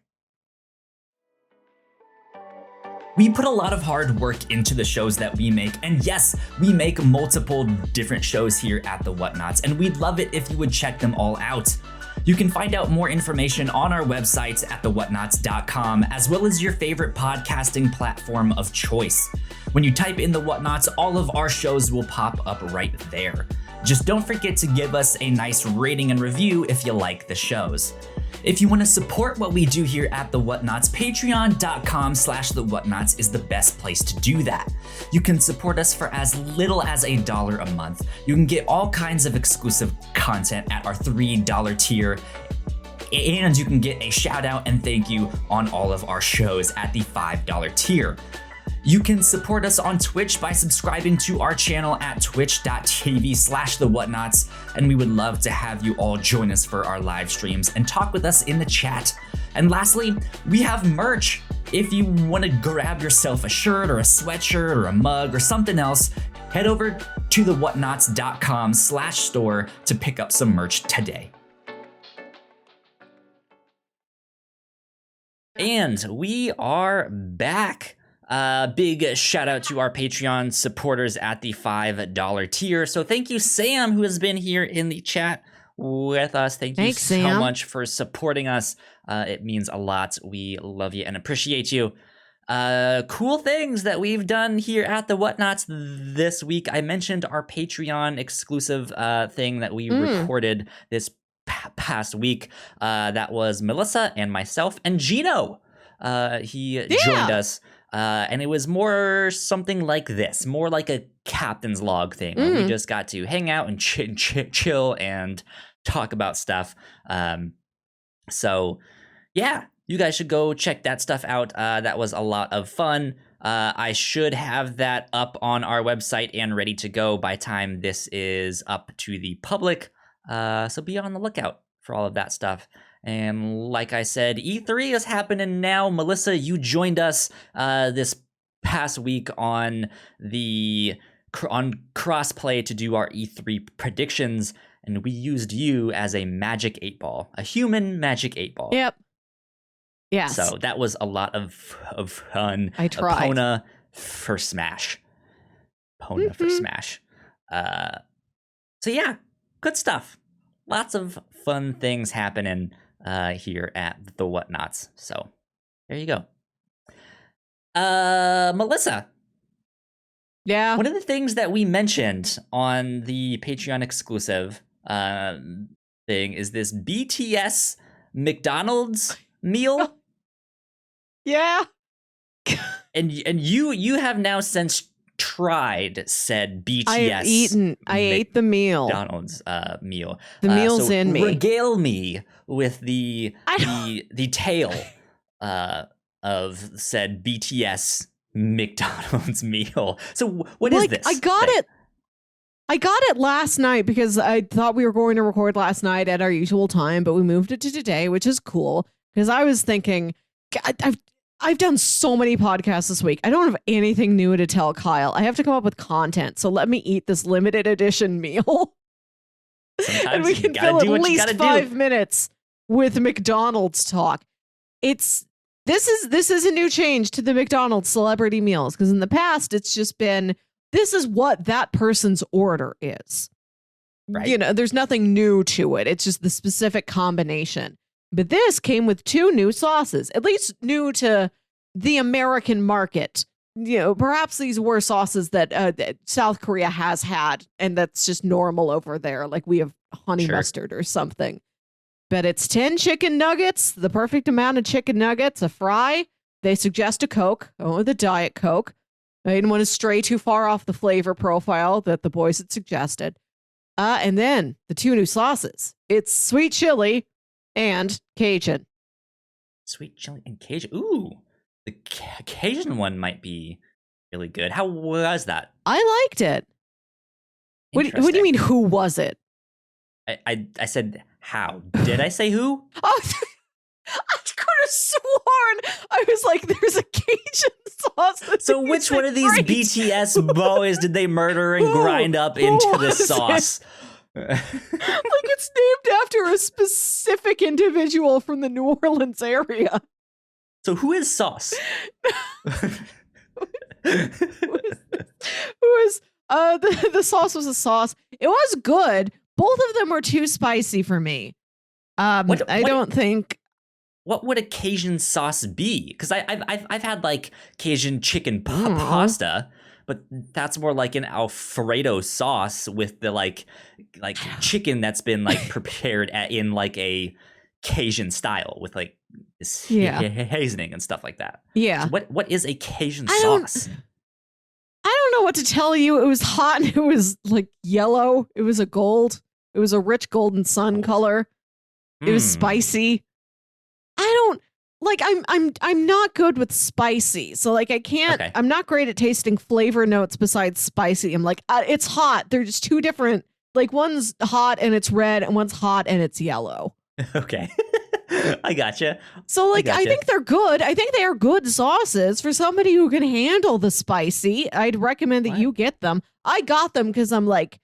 Speaker 1: We put a lot of hard work into the shows that we make, and yes, we make multiple different shows here at the Whatnauts, and we'd love it if you would check them all out. You can find out more information on our websites at thewhatnauts.com, as well as your favorite podcasting platform of choice. When you type in the Whatnauts, all of our shows will pop up right there. Just don't forget to give us a nice rating and review if you like the shows. If you want to support what we do here at The Whatnauts, patreon.com/thewhatnauts is the best place to do that. You can support us for as little as $1 a month. You can get all kinds of exclusive content at our $3 tier, and you can get a shout out and thank you on all of our shows at the $5 tier. You can support us on Twitch by subscribing to our channel at twitch.tv/thewhatnauts, and we would love to have you all join us for our live streams and talk with us in the chat. And lastly, we have merch. If you want to grab yourself a shirt or a sweatshirt or a mug or something else, head over to thewhatnauts.com/store to pick up some merch today. And we are back. Big shout out to our Patreon supporters at the $5 tier. So thank you, Sam, who has been here in the chat with us. Thanks, you so
Speaker 2: Sam.
Speaker 1: much for supporting us. It means a lot. We love you and appreciate you. Cool things that we've done here at the Whatnauts this week. I mentioned our Patreon exclusive thing that we recorded this past week. That was Melissa and myself and Gino. He joined us. And it was more something like this, more like a captain's log thing. We just got to hang out and chill and talk about stuff. So yeah, you guys should go check that stuff out. That was a lot of fun. I should have that up on our website and ready to go by time this is up to the public. So be on the lookout for all of that stuff. And like I said, E3 is happening now. Melissa, you joined us this past week on crossplay to do our E3 predictions, and we used you as a magic 8-ball, a human magic 8-ball.
Speaker 2: Yep. Yes.
Speaker 1: So that was a lot of fun.
Speaker 2: I tried.
Speaker 1: Epona for Smash. For Smash. So yeah, good stuff. Lots of fun things happening here at the Whatnauts. So there you go. Melissa.
Speaker 2: Yeah.
Speaker 1: One of the things that we mentioned on the Patreon exclusive thing is this BTS McDonald's meal.
Speaker 2: Yeah.
Speaker 1: and you have now since tried said BTS.
Speaker 2: I ate the meal.
Speaker 1: McDonald's meal.
Speaker 2: The meal's
Speaker 1: so
Speaker 2: in me.
Speaker 1: Regale me with the tale of said BTS McDonald's meal. So what is this?
Speaker 2: I got it last night because I thought we were going to record last night at our usual time, but we moved it to today, which is cool because I was thinking, I've done so many podcasts this week. I don't have anything new to tell Kyle. I have to come up with content. So let me eat this limited edition meal.
Speaker 1: Sometimes
Speaker 2: and we can fill at least 5 minutes with McDonald's talk. This is a new change to the McDonald's celebrity meals, because in the past it's just been, this is what that person's order is.
Speaker 1: Right.
Speaker 2: There's nothing new to it. It's just the specific combination. But this came with 2 new sauces, at least new to the American market. Perhaps these were sauces that South Korea has had, and that's just normal over there. Like we have honey mustard or something. But it's 10 chicken nuggets, the perfect amount of chicken nuggets, a fry. They suggest a Coke, the Diet Coke. I didn't want to stray too far off the flavor profile that the boys had suggested. And then the 2 new sauces. It's sweet chili and Cajun.
Speaker 1: Sweet chili and Cajun. Ooh, the Cajun one might be really good. How was that?
Speaker 2: I liked it. What do you mean, who was it?
Speaker 1: I said how. Did I say who?
Speaker 2: Oh, I could have sworn. I was like, there's a Cajun sauce.
Speaker 1: So which one of these BTS boys did they murder and grind up into this sauce?
Speaker 2: Like it's named after a specific individual from the New Orleans area.
Speaker 1: So who is Sauce?
Speaker 2: The sauce was a sauce. It was good. Both of them were too spicy for me. I don't think.
Speaker 1: What would a Cajun sauce be? Because I've had like Cajun chicken pasta, but that's more like an Alfredo sauce with the like chicken that's been like prepared in like a Cajun style with like this seasoning and stuff like that.
Speaker 2: Yeah.
Speaker 1: So what is a Cajun sauce?
Speaker 2: I don't know what to tell you. It was hot. It was like yellow. It was a gold. It was a rich golden sun color. It was spicy. I'm not good with spicy. So like I can't, I'm not great at tasting flavor notes besides spicy. I'm like, it's hot. They're just 2 different, like one's hot and it's red and one's hot and it's yellow.
Speaker 1: Okay. I gotcha.
Speaker 2: So like, I think they're good. I think they are good sauces for somebody who can handle the spicy. I'd recommend that you get them. I got them because I'm like,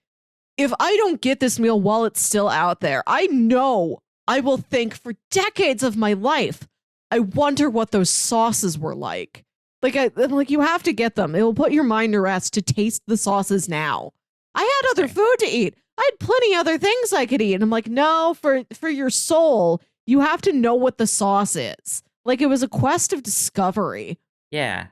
Speaker 2: if I don't get this meal while it's still out there, I know I will think for decades of my life, I wonder what those sauces were like. Like you have to get them. It will put your mind to rest to taste the sauces now. I had other food to eat. I had plenty other things I could eat. And I'm like, no, for your soul, you have to know what the sauce is. Like it was a quest of discovery.
Speaker 1: Yeah.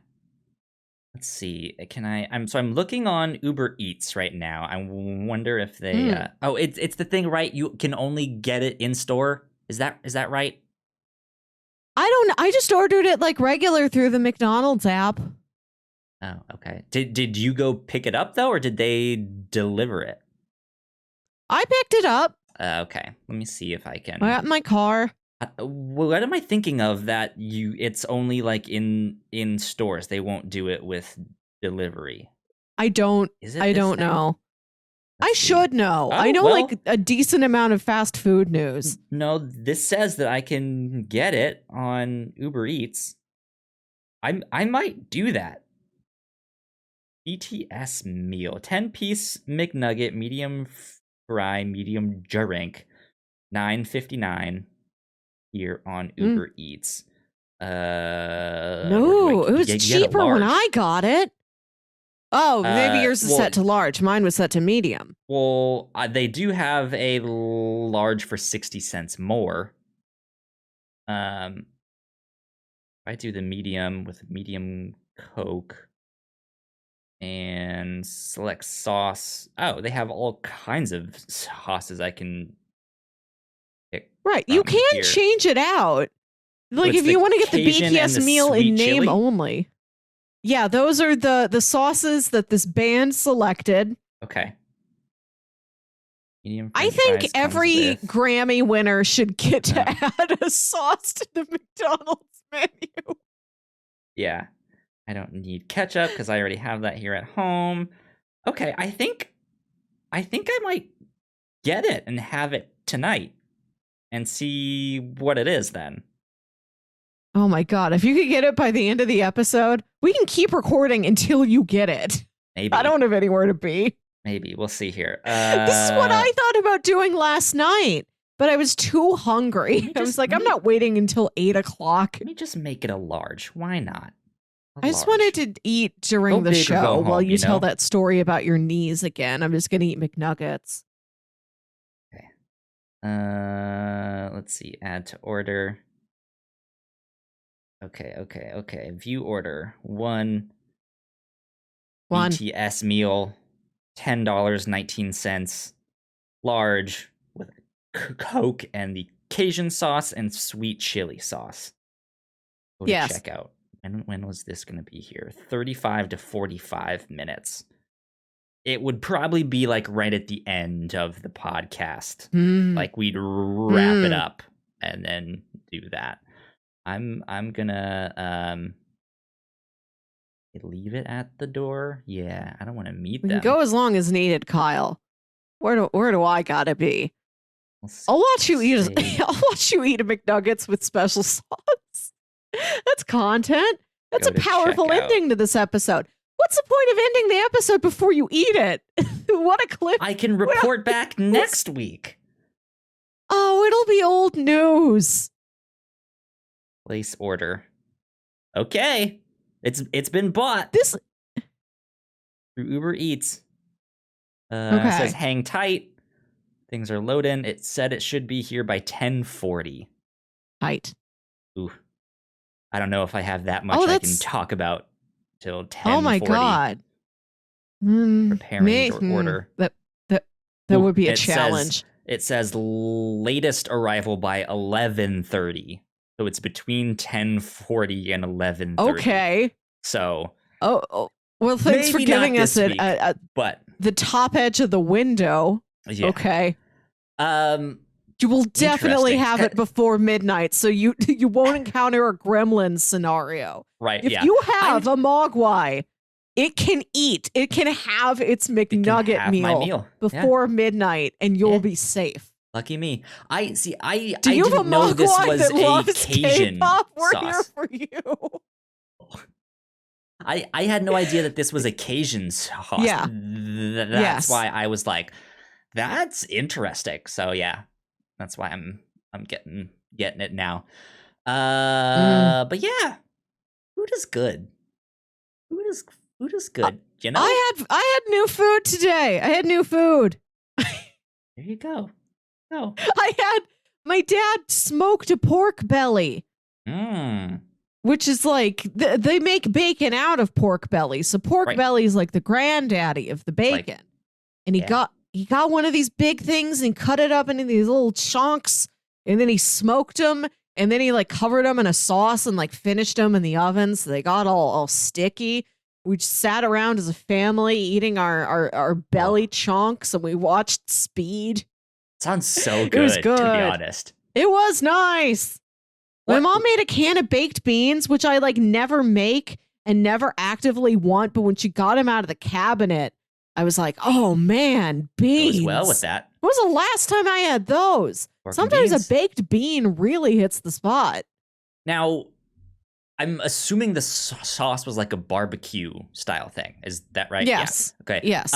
Speaker 1: Let's see. I'm looking on Uber Eats right now. I wonder if they it's the thing, right? You can only get it in store. Is that right?
Speaker 2: I don't know. I just ordered it like regular through the McDonald's app.
Speaker 1: Oh, okay. Did you go pick it up though, or did they deliver it?
Speaker 2: I picked it up.
Speaker 1: Okay. Let me see if I can.
Speaker 2: I got in my car.
Speaker 1: What am I thinking of that it's only like in stores? They won't do it with delivery.
Speaker 2: I don't know. I should know. I know like a decent amount of fast food news.
Speaker 1: No, this says that I can get it on Uber Eats. I might do that. BTS meal. 10-piece McNugget, medium fry, medium drink, $9.59 here on Uber Eats.
Speaker 2: No, it was cheaper when I got it. Oh, maybe yours is set to large. Mine was set to medium.
Speaker 1: Well, they do have a large for 60 cents more. If I do the medium with medium Coke and select sauce. Oh, they have all kinds of sauces I can pick.
Speaker 2: Right, you can change it out. Like if you want to get the BTS meal in name only. Yeah, those are the sauces that this band selected.
Speaker 1: Okay. Medium
Speaker 2: I think every Grammy winner should get to add a sauce to the McDonald's menu.
Speaker 1: Yeah. I don't need ketchup because I already have that here at home. Okay, I think I might get it and have it tonight and see what it is then.
Speaker 2: Oh my God. If you could get it by the end of the episode, we can keep recording until you get it.
Speaker 1: Maybe.
Speaker 2: I don't have anywhere to be.
Speaker 1: Maybe. We'll see here.
Speaker 2: This is what I thought about doing last night, but I was too hungry. I was like, I'm not waiting until 8 o'clock.
Speaker 1: Let me just make it a large. Why not?
Speaker 2: I just wanted to eat during the show while you tell that story about your knees again. I'm just going to eat McNuggets.
Speaker 1: Let's see. Add to order. Okay. View order. One BTS meal, $10.19, large with Coke and the Cajun sauce and sweet chili sauce. Go to checkout. When was this going to be here? 35 to 45 minutes. It would probably be like right at the end of the podcast. Like we'd wrap it up and then do that. I'm gonna leave it at the door. Yeah, I don't want to meet them.
Speaker 2: We can go as long as needed, Kyle. Where do I gotta be? I'll watch you eat. I'll watch you eat a McNuggets with special sauce. That's content. That's a powerful ending to this episode. What's the point of ending the episode before you eat it? What a clip!
Speaker 1: I can report back next week.
Speaker 2: Oh, it'll be old news.
Speaker 1: Place order. Okay. It's been bought.
Speaker 2: This
Speaker 1: through Uber Eats. It says hang tight. Things are loading. It said it should be here by 10:40.
Speaker 2: Tight.
Speaker 1: Ooh. I don't know if I have that much I can talk about till 10:40.
Speaker 2: Oh my god.
Speaker 1: Preparing to order.
Speaker 2: That would be a challenge.
Speaker 1: It says latest arrival by 11:30. So it's between 10:40 and 11:30.
Speaker 2: Okay.
Speaker 1: So.
Speaker 2: Oh well, thanks for giving us
Speaker 1: but
Speaker 2: the top edge of the window.
Speaker 1: Yeah.
Speaker 2: Okay. You will definitely have it before midnight, so you won't encounter a gremlin scenario.
Speaker 1: Right.
Speaker 2: If you have a Mogwai, it can eat. It can have its McNugget meal before midnight, and you'll be safe.
Speaker 1: Lucky me. I
Speaker 2: Do you
Speaker 1: didn't
Speaker 2: have a
Speaker 1: know this
Speaker 2: Mogwai
Speaker 1: was
Speaker 2: that
Speaker 1: a
Speaker 2: loves
Speaker 1: Cajun
Speaker 2: K-pop? We're
Speaker 1: sauce.
Speaker 2: here for you.
Speaker 1: I had no idea that this was a Cajun sauce.
Speaker 2: Yeah.
Speaker 1: That's why I was like, that's interesting. So yeah, that's why I'm getting it now. But yeah, food is good. Food is good. You know,
Speaker 2: I had new food today. I had new food.
Speaker 1: There you go. Oh.
Speaker 2: My dad smoked a pork belly. Which is like, they make bacon out of pork belly. So pork belly is like the granddaddy of the bacon. And he got one of these big things and cut it up into these little chunks. And then he smoked them. And then he like covered them in a sauce and like finished them in the oven. So they got all sticky. We just sat around as a family eating our belly chunks. And we watched Speed.
Speaker 1: Sounds so good, to be honest.
Speaker 2: It was nice. My mom made a can of baked beans, which I like never make and never actively want. But when she got them out of the cabinet, I was like, oh man, beans.
Speaker 1: Goes well with that.
Speaker 2: When was the last time I had those? Sometimes a baked bean really hits the spot.
Speaker 1: Now, I'm assuming the sauce was like a barbecue style thing. Is that right?
Speaker 2: Yes.
Speaker 1: Yeah. Okay.
Speaker 2: Yes.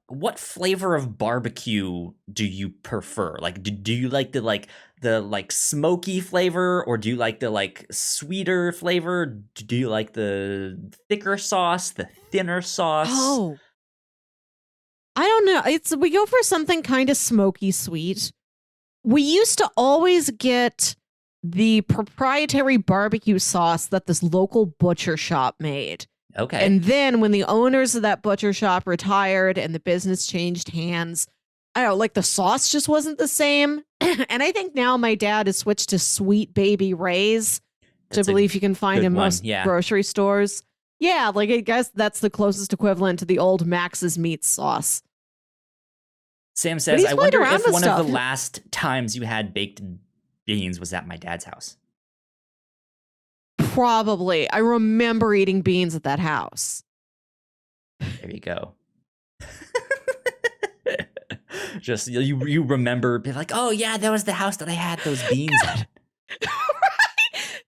Speaker 1: What flavor of barbecue do you prefer? Like, do you like the smoky flavor, or do you like the like sweeter flavor? Do you like the thicker sauce, the thinner sauce?
Speaker 2: Oh, I don't know. We go for something kind of smoky sweet. We used to always get the proprietary barbecue sauce that this local butcher shop made.
Speaker 1: Okay.
Speaker 2: And then when the owners of that butcher shop retired and the business changed hands, I don't know, like the sauce just wasn't the same. And I think now my dad has switched to Sweet Baby Ray's, which I believe you can find in most grocery stores. Yeah, like I guess that's the closest equivalent to the old Max's meat sauce.
Speaker 1: Sam says, I wonder if one of the last times you had baked beans was at my dad's house.
Speaker 2: Probably. I remember eating beans at that house.
Speaker 1: There you go. Just you remember, be like, oh yeah, that was the house that I had those beans at.
Speaker 2: Right?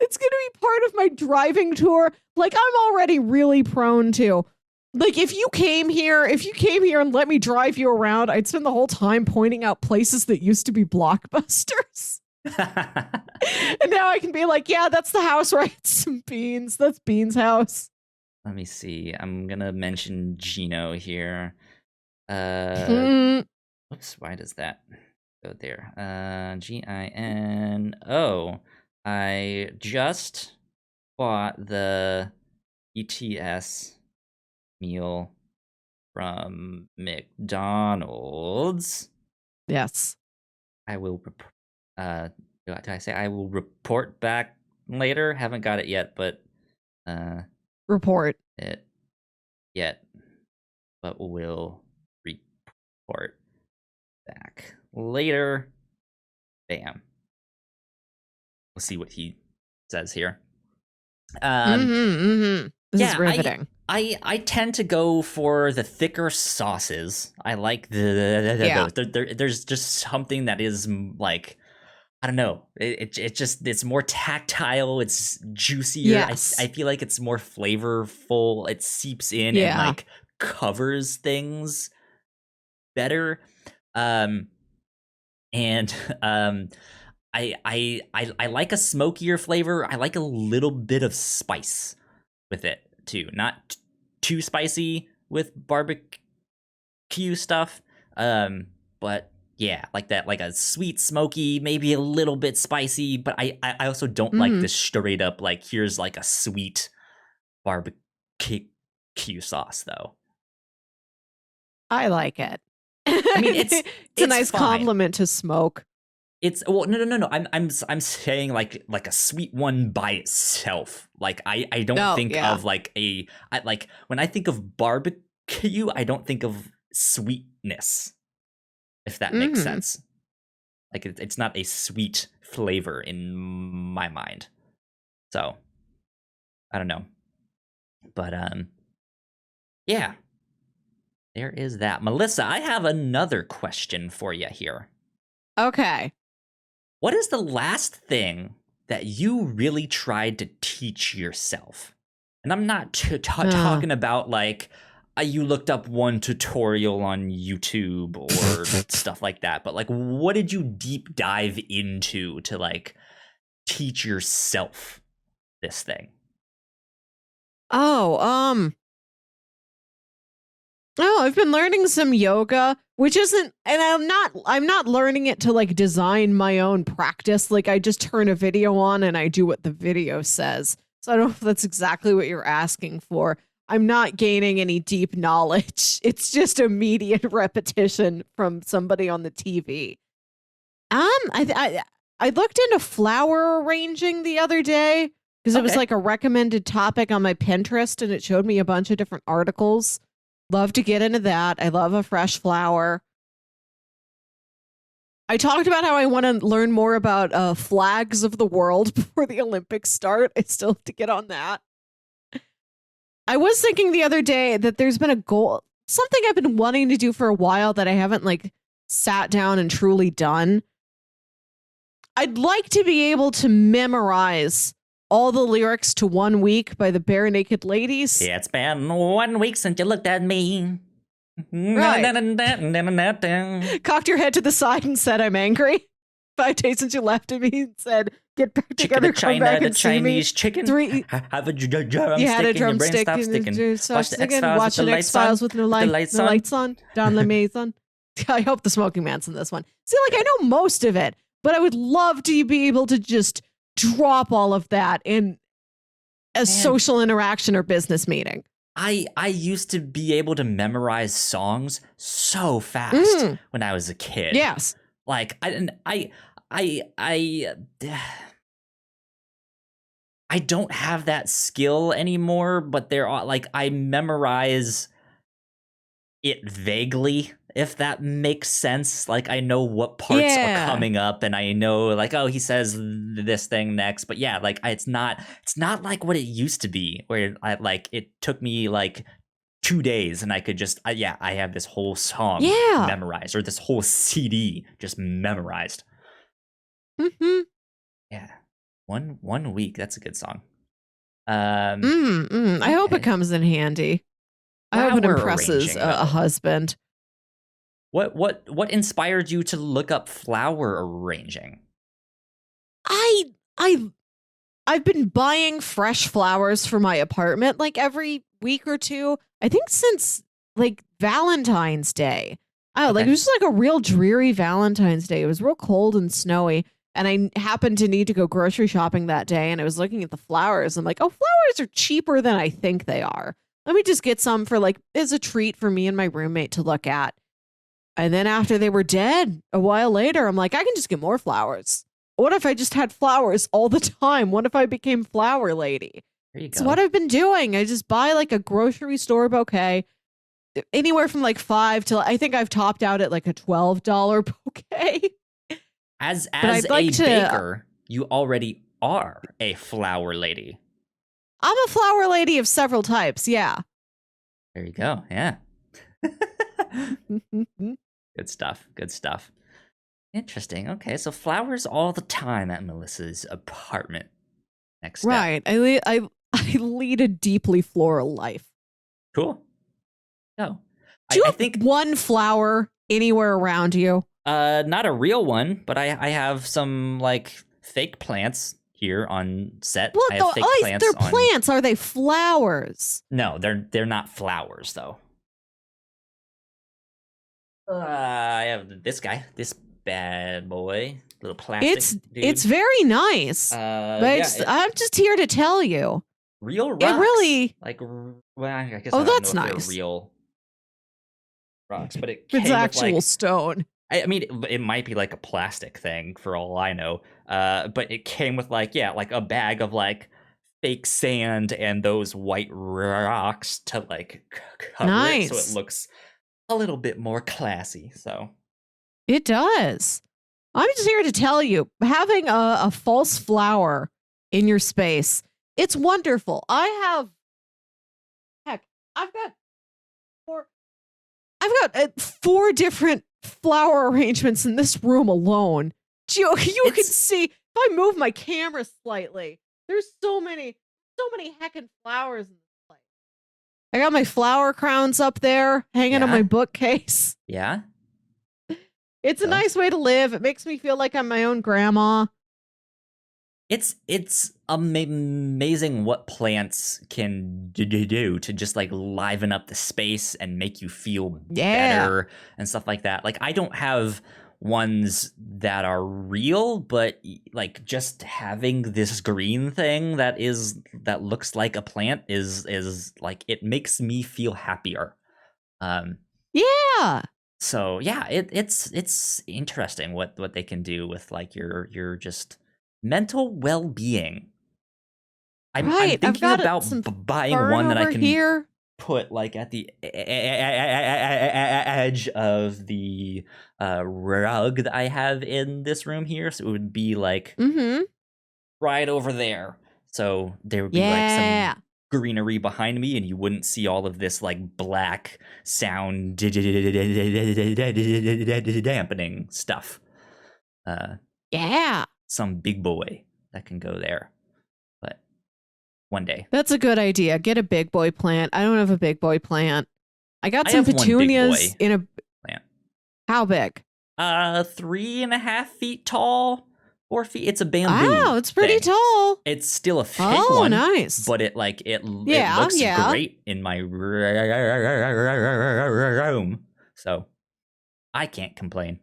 Speaker 2: It's gonna be part of my driving tour. Like I'm already really prone to. Like if you came here and let me drive you around, I'd spend the whole time pointing out places that used to be Blockbusters. And now I can be like, yeah, that's the house where I had some beans. That's Bean's house.
Speaker 1: Let me see. I'm gonna mention Gino here. Oops, why does that? go there. GINO. I just bought the BTS meal from McDonald's.
Speaker 2: Yes.
Speaker 1: I will. Did I say I will report back later? Haven't got it yet, but
Speaker 2: Report.
Speaker 1: it yet, but will report back later. Bam. We'll see what he says here.
Speaker 2: This is riveting.
Speaker 1: I tend to go for the thicker sauces. I like those. There's just something that is like, I don't know. It's more tactile. It's juicier.
Speaker 2: Yes.
Speaker 1: I feel like it's more flavorful. It seeps in and like covers things better. I like a smokier flavor. I like a little bit of spice with it too. Not too spicy with barbecue stuff. But yeah, like that, like a sweet, smoky, maybe a little bit spicy. But I also don't like this straight up, like, here's like a sweet barbecue sauce though.
Speaker 2: I like it.
Speaker 1: I mean, it's
Speaker 2: a nice
Speaker 1: fine.
Speaker 2: compliment to smoke.
Speaker 1: It's no. I'm saying like a sweet one by itself. Like I don't think of like like when I think of barbecue, I don't think of sweetness. If that makes sense. Like it's not a sweet flavor in my mind. So I don't know. But yeah. There is that. Melissa, I have another question for you here.
Speaker 2: Okay.
Speaker 1: What is the last thing that you really tried to teach yourself? And I'm not talking about like you looked up one tutorial on YouTube or stuff like that, but like what did you deep dive into to like teach yourself this thing?
Speaker 2: I've been learning some yoga, which isn't, and I'm not learning it to like design my own practice. Like I just turn a video on and I do what the video says. So I don't know if that's exactly what you're asking for. I'm not gaining any deep knowledge. It's just immediate repetition from somebody on the TV. I looked into flower arranging the other day because it was like a recommended topic on my Pinterest and it showed me a bunch of different articles. Love to get into that. I love a fresh flower. I talked about how I want to learn more about flags of the world before the Olympics start. I still have to get on that. I was thinking the other day that there's been a goal, something I've been wanting to do for a while that I haven't like sat down and truly done. I'd like to be able to memorize all the lyrics to 1 Week by the Bare Naked Ladies.
Speaker 1: Yeah, it's been 1 week since you looked at me.
Speaker 2: Right. Cocked your head to the side and said, I'm angry. 5 days since you left me and said, get back together, come back and see me.
Speaker 1: Chinese chicken.
Speaker 2: 3.
Speaker 1: Have a drumstick
Speaker 2: You had a
Speaker 1: and your brain
Speaker 2: drumstick
Speaker 1: stops sticking.
Speaker 2: Watch the X-Files with no lights on. Don LeMaison. I hope the smoking man's in this one. See, like I know most of it, but I would love to be able to just drop all of that in a social interaction or business meeting.
Speaker 1: I used to be able to memorize songs so fast when I was a kid.
Speaker 2: Yes.
Speaker 1: Like I don't have that skill anymore, but there are like I memorize it vaguely, if that makes sense. Like I know what parts are coming up and I know like, oh, he says this thing next. But yeah, like it's not like what it used to be where I like it took me like 2 days and I could just I have this whole song memorized or this whole CD just memorized. Yeah. One week. That's a good song.
Speaker 2: I hope it comes in handy. I hope it impresses a husband.
Speaker 1: What inspired you to look up flower arranging?
Speaker 2: I've been buying fresh flowers for my apartment like every week or two. I think since like Valentine's Day. Oh, like
Speaker 1: Okay.
Speaker 2: it was just like a real dreary Valentine's Day. It was real cold and snowy. And I happened to need to go grocery shopping that day. And I was looking at the flowers. I'm like, oh, flowers are cheaper than I think they are. Let me just get some for like, as a treat for me and my roommate to look at. And then after they were dead, a while later, I'm like, I can just get more flowers. What if I just had flowers all the time? What if I became flower lady?
Speaker 1: There you go.
Speaker 2: It's what I've been doing. I just buy like a grocery store bouquet, anywhere from like $5 to I think I've topped out at like a $12 bouquet.
Speaker 1: As
Speaker 2: I'd
Speaker 1: a
Speaker 2: like to-
Speaker 1: baker, you already are a flower lady.
Speaker 2: I'm a flower lady of several types. Yeah.
Speaker 1: There you go. Yeah. Good stuff. Good stuff. Interesting. Okay, so flowers all the time at Melissa's apartment. Next step.
Speaker 2: Right. I lead a deeply floral life.
Speaker 1: Cool. No.
Speaker 2: Do you
Speaker 1: I
Speaker 2: have
Speaker 1: think
Speaker 2: one flower anywhere around you?
Speaker 1: not a real one, but I have some like fake plants here on set. I have fake plants
Speaker 2: they're
Speaker 1: on...
Speaker 2: plants. Are they flowers?
Speaker 1: No, they're not flowers though. I have this guy, this bad boy, little plastic dude.
Speaker 2: It's very nice. But I'm just here to tell you.
Speaker 1: Real rocks.
Speaker 2: It really
Speaker 1: like well, I guess
Speaker 2: Oh,
Speaker 1: I don't
Speaker 2: that's
Speaker 1: know if
Speaker 2: nice.
Speaker 1: they're real rocks, but it came
Speaker 2: It's
Speaker 1: with
Speaker 2: actual
Speaker 1: like
Speaker 2: stone.
Speaker 1: I mean it might be like a plastic thing for all I know. But it came with like like a bag of like fake sand and those white rocks to like cover it so it looks a little bit more classy. So
Speaker 2: It does. I'm just here to tell you, having a false flower in your space, it's wonderful. I've got 4 different flower arrangements in this room alone. You can see if I move my camera slightly, there's so many heckin' flowers in this place. I got my flower crowns up there hanging on my bookcase.
Speaker 1: yeah.
Speaker 2: It's a nice way to live. It makes me feel like I'm my own grandma.
Speaker 1: It's amazing what plants can do to just like liven up the space and make you feel better and stuff like that. Like I don't have ones that are real, but like just having this green thing that looks like a plant is like it makes me feel happier.
Speaker 2: Yeah.
Speaker 1: So yeah, it's interesting what they can do with like your just mental well-being. I'm thinking about buying one that I can put like at the edge of the rug that I have in this room here, so it would be like right over there. So there would be like some greenery behind me and you wouldn't see all of this like black sound dampening stuff. Some big boy that can go there. But one day.
Speaker 2: That's a good idea. Get a big boy plant. I don't have a big boy plant. I got some petunias in a
Speaker 1: plant.
Speaker 2: How big?
Speaker 1: 3.5 feet tall. 4 feet. It's a bamboo.
Speaker 2: Wow, it's pretty tall.
Speaker 1: It's still a fake one.
Speaker 2: Oh, nice.
Speaker 1: But it looks great in my room. So I can't complain.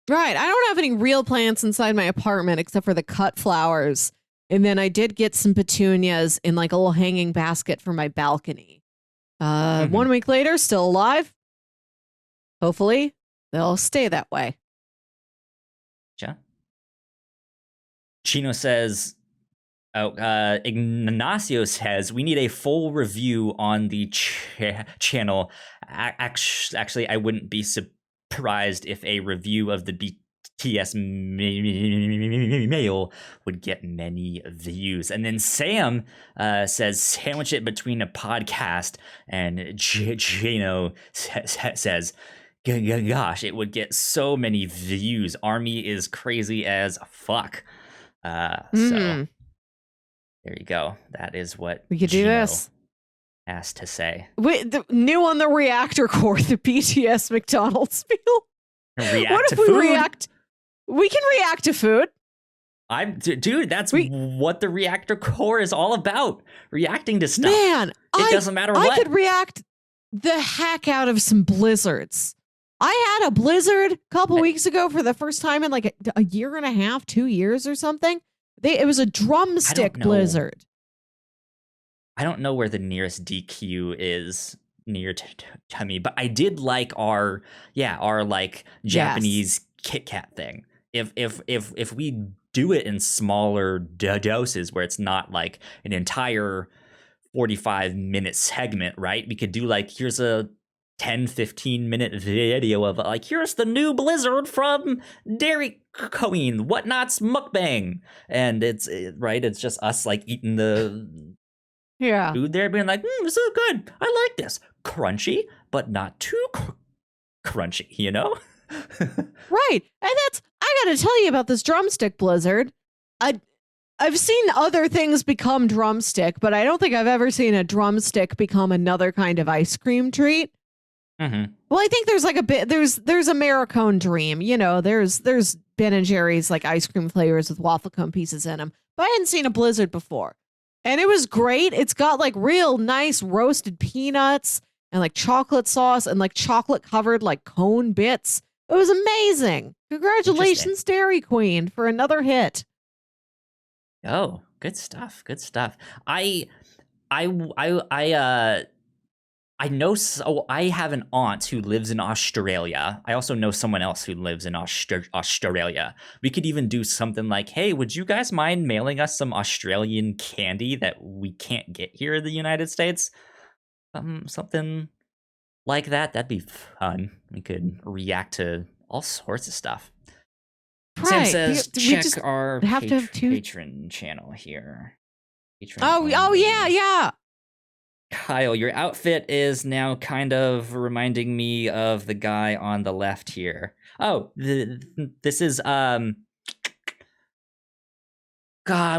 Speaker 2: Right. I don't have any real plants inside my apartment except for the cut flowers. And then I did get some petunias in like a little hanging basket for my balcony. 1 week later, still alive. Hopefully, they'll stay that way.
Speaker 1: Yeah. Chino says, Ignacio says, we need a full review on the channel. Actually, I wouldn't be surprised if a review of the BTS mail would get many views. And then Sam says, sandwich it between a podcast, and Chino says, gosh, it would get so many views. Army is crazy as fuck. So there you go. That is what
Speaker 2: we could do. This
Speaker 1: has to say.
Speaker 2: Wait, new on the reactor core, the BTS McDonald's meal. What if we react? We can react to food.
Speaker 1: Dude, that's what the reactor core is all about. Reacting to stuff.
Speaker 2: Man,
Speaker 1: it doesn't matter what.
Speaker 2: I could react the heck out of some blizzards. I had a blizzard a couple
Speaker 1: I-
Speaker 2: weeks ago for the first time in like a year and a half, 2 years or something. It was a
Speaker 1: I don't
Speaker 2: drumstick
Speaker 1: know.
Speaker 2: blizzard.
Speaker 1: I don't know where the nearest DQ is near to me, but I did like our like Japanese Kit Kat thing. If we do it in smaller doses where it's not like an entire 45-minute segment, right? We could do like, here's a 10-15 minute video of like, here's the new blizzard from Dairy Queen, Whatnauts mukbang, and it's right, it's just us like eating the
Speaker 2: Yeah.
Speaker 1: food there, being like, this is good, I like this, crunchy but not too crunchy, you know.
Speaker 2: Right. And I got to tell you about this drumstick blizzard. I've seen other things become drumstick, but I don't think I've ever seen a drumstick become another kind of ice cream treat.
Speaker 1: Mm-hmm.
Speaker 2: Well, I think there's like a bit there's Americone Dream, there's Ben and Jerry's like ice cream flavors with waffle cone pieces in them. But I hadn't seen a blizzard before. And it was great. It's got like real nice roasted peanuts and like chocolate sauce and like chocolate covered like cone bits. It was amazing. Congratulations, Dairy Queen, for another hit.
Speaker 1: Oh, good stuff. Good stuff. I know. So I have an aunt who lives in Australia. I also know someone else who lives in Australia. We could even do something like, hey, would you guys mind mailing us some Australian candy that we can't get here in the United States? Something like that. That'd be fun. We could react to all sorts of stuff.
Speaker 2: Right.
Speaker 1: Sam says,
Speaker 2: We
Speaker 1: check
Speaker 2: just
Speaker 1: our
Speaker 2: have to have two.
Speaker 1: patron channel here. Patron
Speaker 2: Oh,
Speaker 1: only.
Speaker 2: yeah.
Speaker 1: Kyle, your outfit is now kind of reminding me of the guy on the left here. Oh, this is God,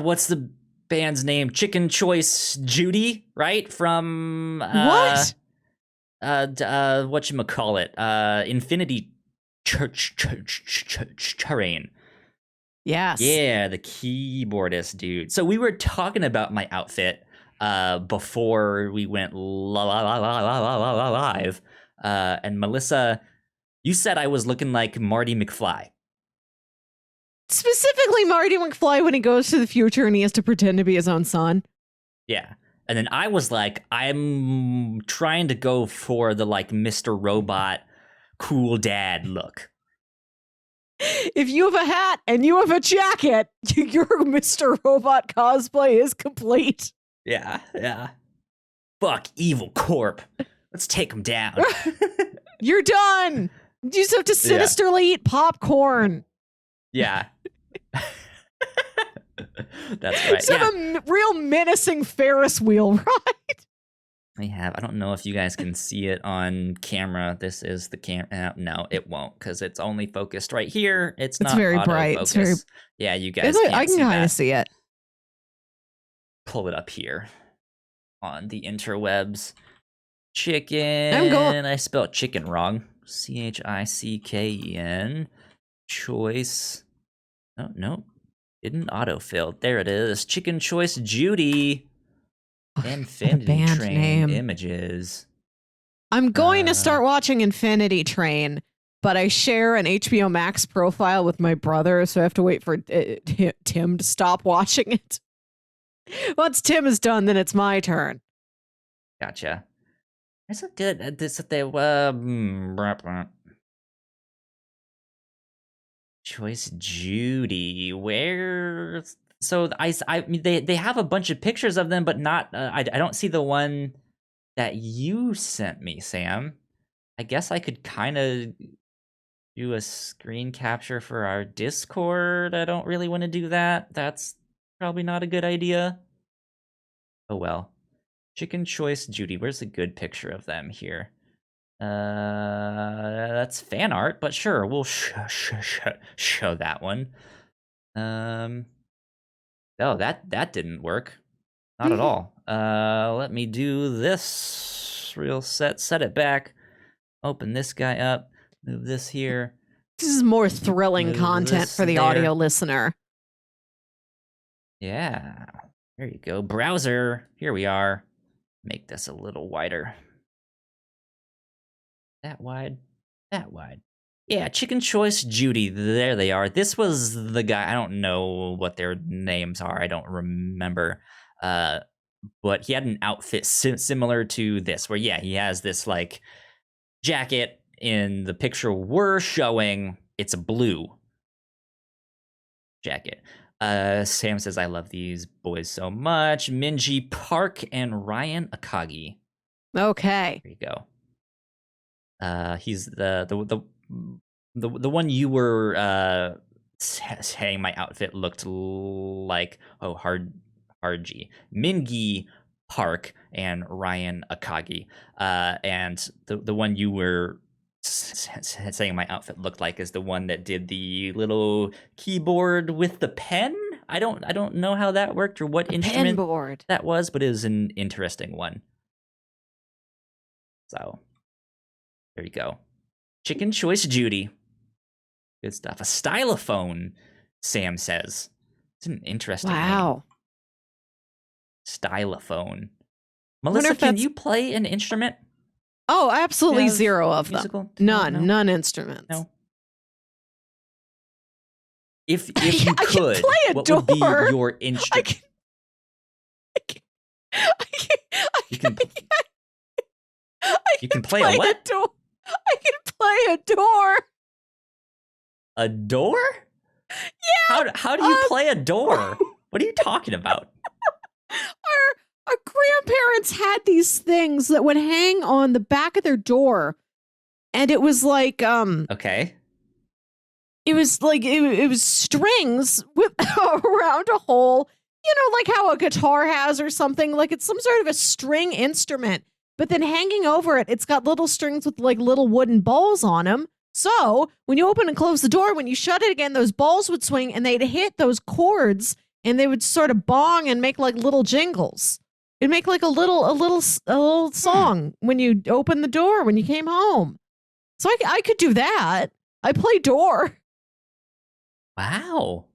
Speaker 1: what's the band's name? Chicken Choice Judy, right? From
Speaker 2: What?
Speaker 1: whatchamacallit? Infinity Terrain.
Speaker 2: Yes.
Speaker 1: Yeah, the keyboardist dude. So we were talking about my outfit before we went live. And Melissa, you said I was looking like Marty McFly.
Speaker 2: Specifically Marty McFly when he goes to the future and he has to pretend to be his own son.
Speaker 1: Yeah. And then I was like, I'm trying to go for the like Mr. Robot cool dad look.
Speaker 2: If you have a hat and you have a jacket, your Mr. Robot cosplay is complete.
Speaker 1: Yeah. Fuck Evil Corp. Let's take him down.
Speaker 2: You're done. You just have to sinisterly eat popcorn.
Speaker 1: Yeah. That's right.
Speaker 2: Just have a real menacing Ferris wheel ride.
Speaker 1: We have. I don't know if you guys can see it on camera. This is the camera. No, it won't because it's only focused right here. It's not
Speaker 2: very bright.
Speaker 1: It's
Speaker 2: very.
Speaker 1: Yeah, you guys.
Speaker 2: I can kind of see it.
Speaker 1: Pull it up here on the interwebs. Chicken. I spelled chicken wrong. CHICKEN. Choice. Oh no, didn't autofill. There it is. Chicken Choice Judy. Infinity Train images.
Speaker 2: I'm going to start watching Infinity Train, but I share an HBO Max profile with my brother, so I have to wait for Tim to stop watching it. Once Tim is done, then it's my turn.
Speaker 1: Gotcha. That's a good. Choice Judy. Where? So I mean, they have a bunch of pictures of them, but not. I don't see the one that you sent me, Sam. I guess I could kind of do a screen capture for our Discord. I don't really want to do that. That's probably not a good idea. Oh well. Chicken Choice Judy. Where's a good picture of them here? That's fan art, but sure, we'll show that one. Oh, that didn't work. Not at all. Let me do this. Set it back. Open this guy up. Move this here.
Speaker 2: This is more thrilling content for the audio listener.
Speaker 1: Yeah. There you go. Browser. Here we are. Make this a little wider. That wide. That wide. Yeah, Chicken Choice Judy. There they are. This was the guy. I don't know what their names are. I don't remember. But he had an outfit similar to this, where he has this like jacket. In the picture we're showing, it's a blue jacket. Sam says, "I love these boys so much." Minji Park and Ryan Akagi.
Speaker 2: Okay.
Speaker 1: There you go. He's the one you were saying my outfit looked like. Oh, Harji, Mingi Park and Ryan Akagi. And the one you were saying my outfit looked like is the one that did the little keyboard with the pen. I don't know how that worked or what instrument
Speaker 2: board
Speaker 1: that was, but it was an interesting one. So there you go. Chicken Choice Judy. Good stuff. A stylophone, Sam says. It's an interesting name. Stylophone. Melissa, can you play an instrument?
Speaker 2: Oh, absolutely zero of them. None instruments.
Speaker 1: No. If you could, what would be your instrument? You can play a what?
Speaker 2: I can play a door.
Speaker 1: A door?
Speaker 2: Yeah.
Speaker 1: How do you play a door? What are you talking about?
Speaker 2: Our grandparents had these things that would hang on the back of their door, and it was like
Speaker 1: okay.
Speaker 2: It was like it was strings with around a hole, like how a guitar has or something. Like it's some sort of a string instrument, but then hanging over it, it's got little strings with like little wooden balls on them. So when you open and close the door, when you shut it again, those balls would swing and they'd hit those chords, and they would sort of bong and make like little jingles. It'd make like a little song when you open the door when you came home. So I could do that. I play door.
Speaker 1: Wow.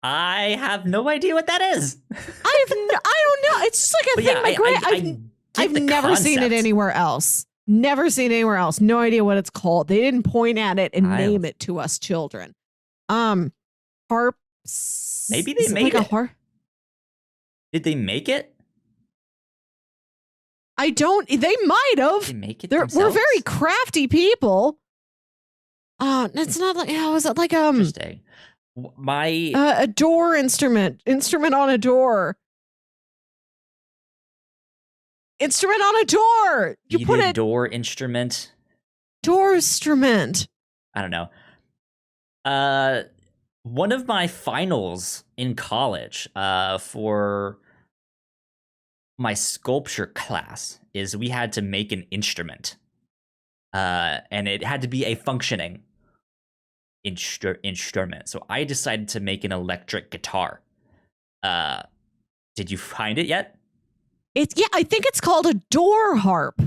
Speaker 1: I have no idea what that is.
Speaker 2: I don't know. It's just like a thing. I've never seen it anywhere else. Never seen it anywhere else. No idea what it's called. They didn't point at it and name it to us children. Harps.
Speaker 1: Maybe they made it. Did they make it?
Speaker 2: I don't. They might have.
Speaker 1: They make it.
Speaker 2: We're very crafty people. It's not like. How is it like
Speaker 1: Interesting.
Speaker 2: A door instrument on a door. Instrument on a door. You put a
Speaker 1: door instrument.
Speaker 2: Door instrument.
Speaker 1: I don't know. One of my finals in college, for my sculpture class, is we had to make an instrument, and it had to be a functioning instrument. So I decided to make an electric guitar. Did you find it yet?
Speaker 2: I think it's called a door harp.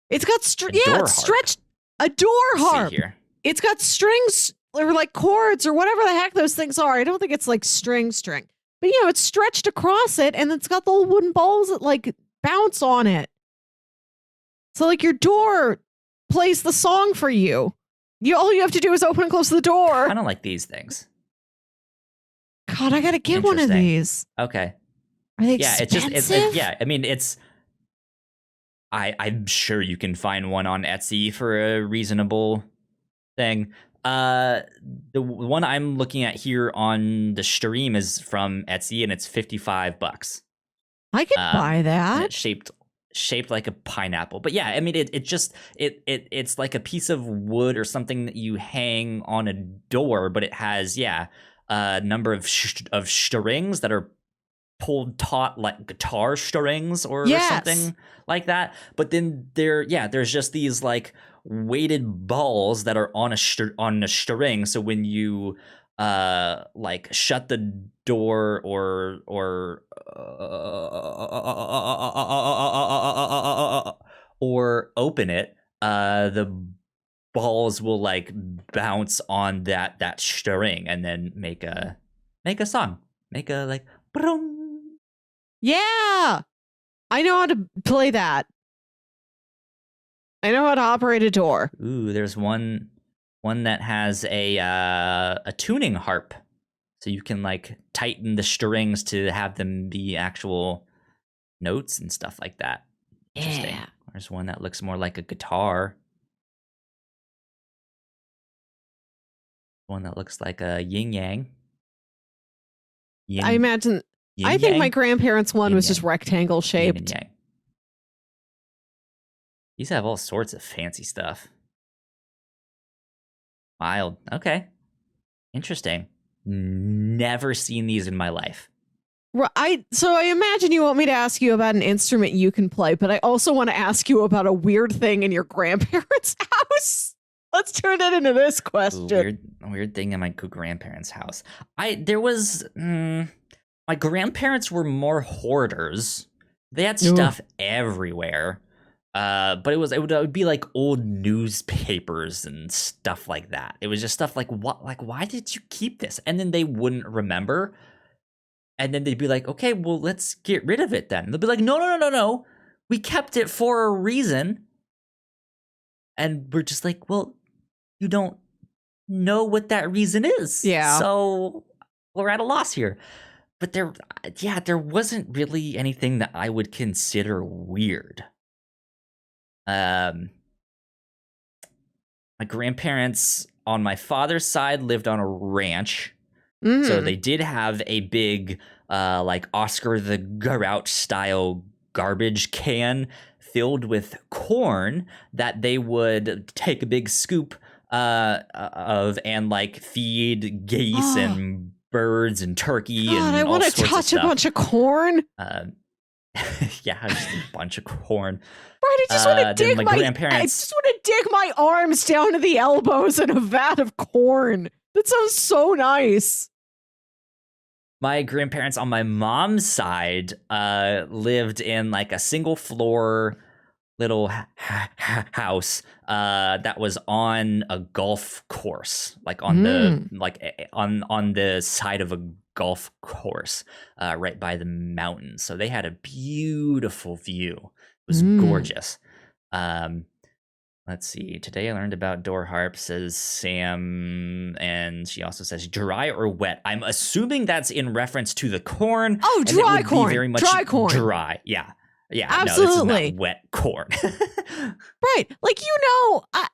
Speaker 2: It's got stretched. A door harp.
Speaker 1: Here.
Speaker 2: It's got strings or like chords or whatever the heck those things are. I don't think it's like string. But it's stretched across it, and it's got the little wooden balls that like bounce on it. So like your door plays the song for you. All you have to do is open and close the door.
Speaker 1: I don't like these things.
Speaker 2: God, I gotta get one of these.
Speaker 1: Okay.
Speaker 2: Are they expensive?
Speaker 1: I mean, it's. I'm sure you can find one on Etsy for a reasonable thing. The one I'm looking at here on the stream is from Etsy, and it's $55.
Speaker 2: I could buy that.
Speaker 1: It's shaped like a pineapple, but yeah, I mean, it's like a piece of wood or something that you hang on a door, but it has a number of strings that are pulled taut like guitar strings or something like that. But then there's just these like weighted balls that are on a string. So when you like shut the door or open it, the balls will like bounce on that string and then make a song, make a like.
Speaker 2: Yeah, I know how to play that. I know how to operate a door.
Speaker 1: Ooh, there's one that has a tuning harp. So you can like tighten the strings to have them be actual notes and stuff like that. Interesting.
Speaker 2: Yeah.
Speaker 1: There's one that looks more like a guitar. One that looks like a yin yang.
Speaker 2: I imagine. I think my grandparents' one was just rectangle shaped.
Speaker 1: Yin and yang. These have all sorts of fancy stuff. Wild. Okay. Interesting. Never seen these in my life.
Speaker 2: So I imagine you want me to ask you about an instrument you can play, but I also want to ask you about a weird thing in your grandparents' house. Let's turn it into this question.
Speaker 1: Weird thing in my grandparents' house. My grandparents were more hoarders. They had stuff everywhere. But it would be like old newspapers and stuff like that. It was just stuff like, what? Like, why did you keep this? And then they wouldn't remember. And then they'd be like, okay, well, let's get rid of it then. They'll be like, no. We kept it for a reason. And we're just like, well, you don't know what that reason is.
Speaker 2: Yeah.
Speaker 1: So we're at a loss here. But there wasn't really anything that I would consider weird. My grandparents on my father's side lived on a ranch. So they did have a big, like Oscar the Grouch style garbage can filled with corn that they would take a big scoop of and like feed geese and birds and turkey.
Speaker 2: God,
Speaker 1: and
Speaker 2: I want to touch a bunch of corn.
Speaker 1: Yeah, just a bunch of corn.
Speaker 2: Right, I just want to dig
Speaker 1: grandparents.
Speaker 2: I just want to dig my arms down to the elbows in a vat of corn. That sounds so nice.
Speaker 1: My grandparents on my mom's side lived in like a single floor little house that was on a golf course, like on the side of a golf course right by the mountains. So they had a beautiful view. It was gorgeous. Let's see. Today I learned about door harp, says Sam, and she also says dry or wet. I'm assuming that's in reference to the corn.
Speaker 2: Oh, dry corn.
Speaker 1: Very much
Speaker 2: dry corn.
Speaker 1: Dry. Yeah. Yeah.
Speaker 2: Absolutely.
Speaker 1: No, this is not wet corn.
Speaker 2: Right. Like, God,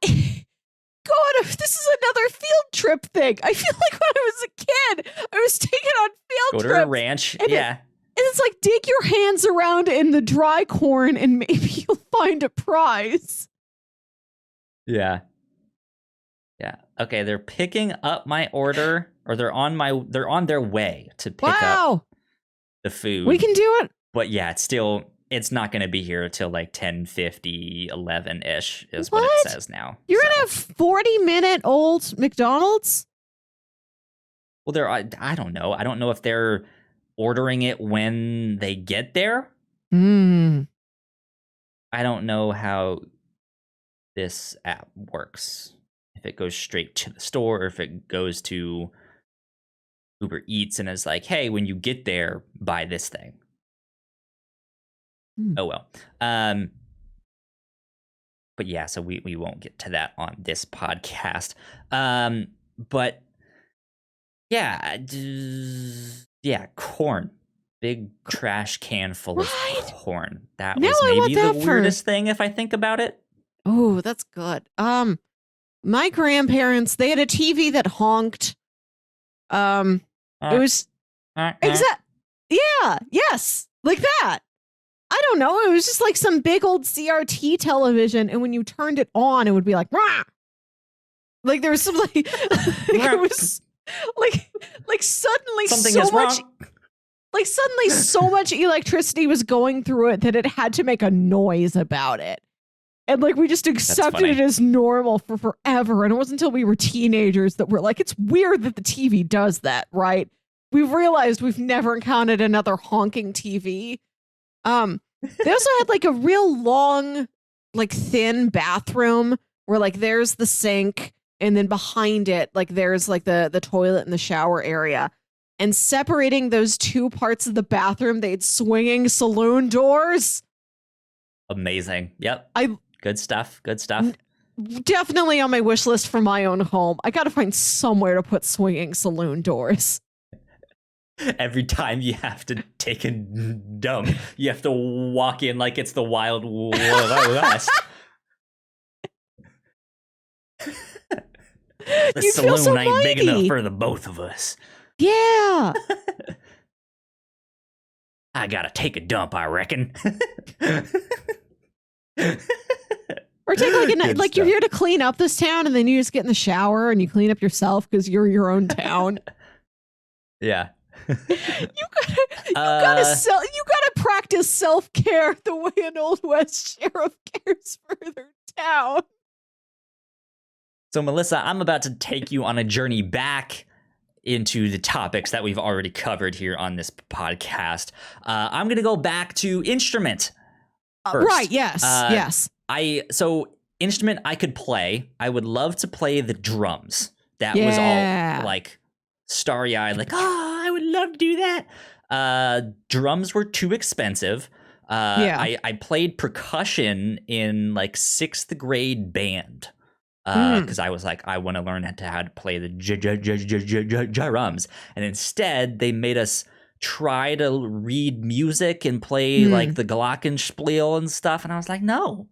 Speaker 2: this is another field trip thing. I feel like when I was a kid, I was taken on field trips.
Speaker 1: Go to a ranch. Yeah.
Speaker 2: And it's like, dig your hands around in the dry corn and maybe you'll find a prize.
Speaker 1: Yeah. Yeah. Okay, they're picking up my order, or they're on their way to pick up the food.
Speaker 2: We can do it.
Speaker 1: But yeah, it's not going to be here till like 10:50, 11-ish is what it says now.
Speaker 2: You're going to have 40-minute-old McDonald's?
Speaker 1: Well, I don't know. I don't know if they're ordering it when they get there. I don't know how this app works. If it goes straight to the store, or if it goes to Uber Eats and is like, hey, when you get there, buy this thing. Oh well. But yeah, so we won't get to that on this podcast. But yeah, corn. Big trash can full of corn. That was maybe the weirdest thing if I think about it.
Speaker 2: Oh, that's good. My grandparents, they had a TV that honked. It was yes, like that. I don't know. It was just like some big old CRT television, and when you turned it on, it would be like, rah! Like there was some like it was like suddenly
Speaker 1: something
Speaker 2: so
Speaker 1: is
Speaker 2: much.
Speaker 1: Wrong.
Speaker 2: Like suddenly so much electricity was going through it that it had to make a noise about it. And like we just accepted it as normal for forever. And it wasn't until we were teenagers that we're like, it's weird that the TV does that, right? We've realized we've never encountered another honking TV. They also had like a real long, like thin bathroom where like there's the sink, and then behind it, like there's like the toilet and the shower area. And separating those two parts of the bathroom, they had swinging saloon doors.
Speaker 1: Amazing. Yep. Good stuff. Good stuff.
Speaker 2: Definitely on my wish list for my own home. I gotta find somewhere to put swinging saloon doors.
Speaker 1: Every time you have to take a dump, you have to walk in like it's the Wild West. The
Speaker 2: You'd feel
Speaker 1: saloon
Speaker 2: so
Speaker 1: ain't big enough
Speaker 2: mighty.
Speaker 1: for the both of us.
Speaker 2: Yeah.
Speaker 1: I gotta take a dump, I reckon.
Speaker 2: Or take like a
Speaker 1: Good
Speaker 2: like you're
Speaker 1: stuff.
Speaker 2: here to clean up this town, and then you just get in the shower and you clean up yourself because you're your own town.
Speaker 1: Yeah.
Speaker 2: You gotta practice self-care the way an Old West sheriff cares for their town.
Speaker 1: So, Melissa, I'm about to take you on a journey back into the topics that we've already covered here on this podcast. I'm going to go back to instrument first.
Speaker 2: Right, yes, yes.
Speaker 1: So instrument I could play. I would love to play the drums. That was all like starry-eyed, like, I would love to do that. Drums were too expensive. I played percussion in like 6th grade band. Because I was like, I want to learn how to play the drums. And instead, they made us try to read music and play like the glockenspiel and stuff. And I was like, no,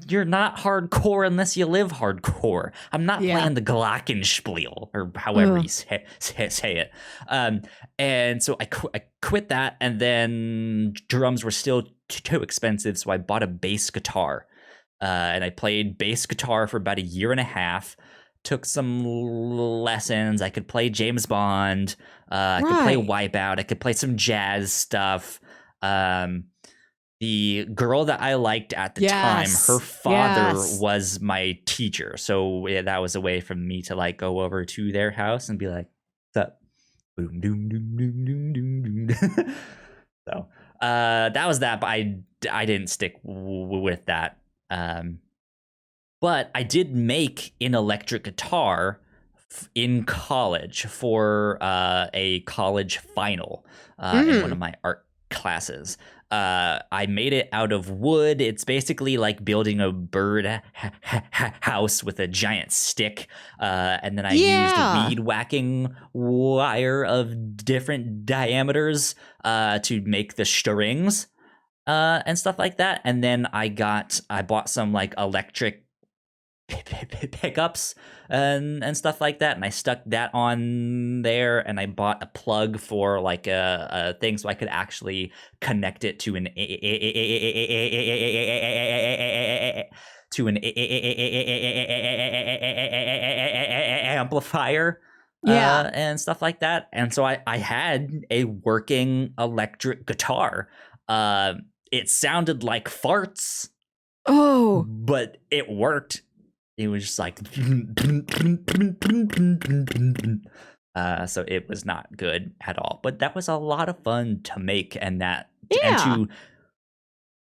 Speaker 1: you're not hardcore unless you live hardcore. I'm not playing the glockenspiel or however you say it. And so I quit that. And then drums were still too expensive. So I bought a bass guitar. And I played bass guitar for about 1.5 years, took some lessons. I could play James Bond. I could play Wipeout. I could play some jazz stuff. The girl that I liked at the time, her father was my teacher. So that was a way for me to like go over to their house and be like, what's up? Boom, doom, doom, doom, doom, doom, doom. So that was that, but I didn't stick with that. But I did make an electric guitar in college for a college final in one of my art classes. I made it out of wood. It's basically like building a bird house with a giant stick. And then I used weed whacking wire of different diameters to make the strings. And stuff like that. And then I bought some like electric pickups and stuff like that. And I stuck that on there, and I bought a plug for like a thing so I could actually connect it to an amplifier. And stuff like that. And so I had a working electric guitar. It sounded like farts. But it worked. It was just like so it was not good at all. But that was a lot of fun to make, and to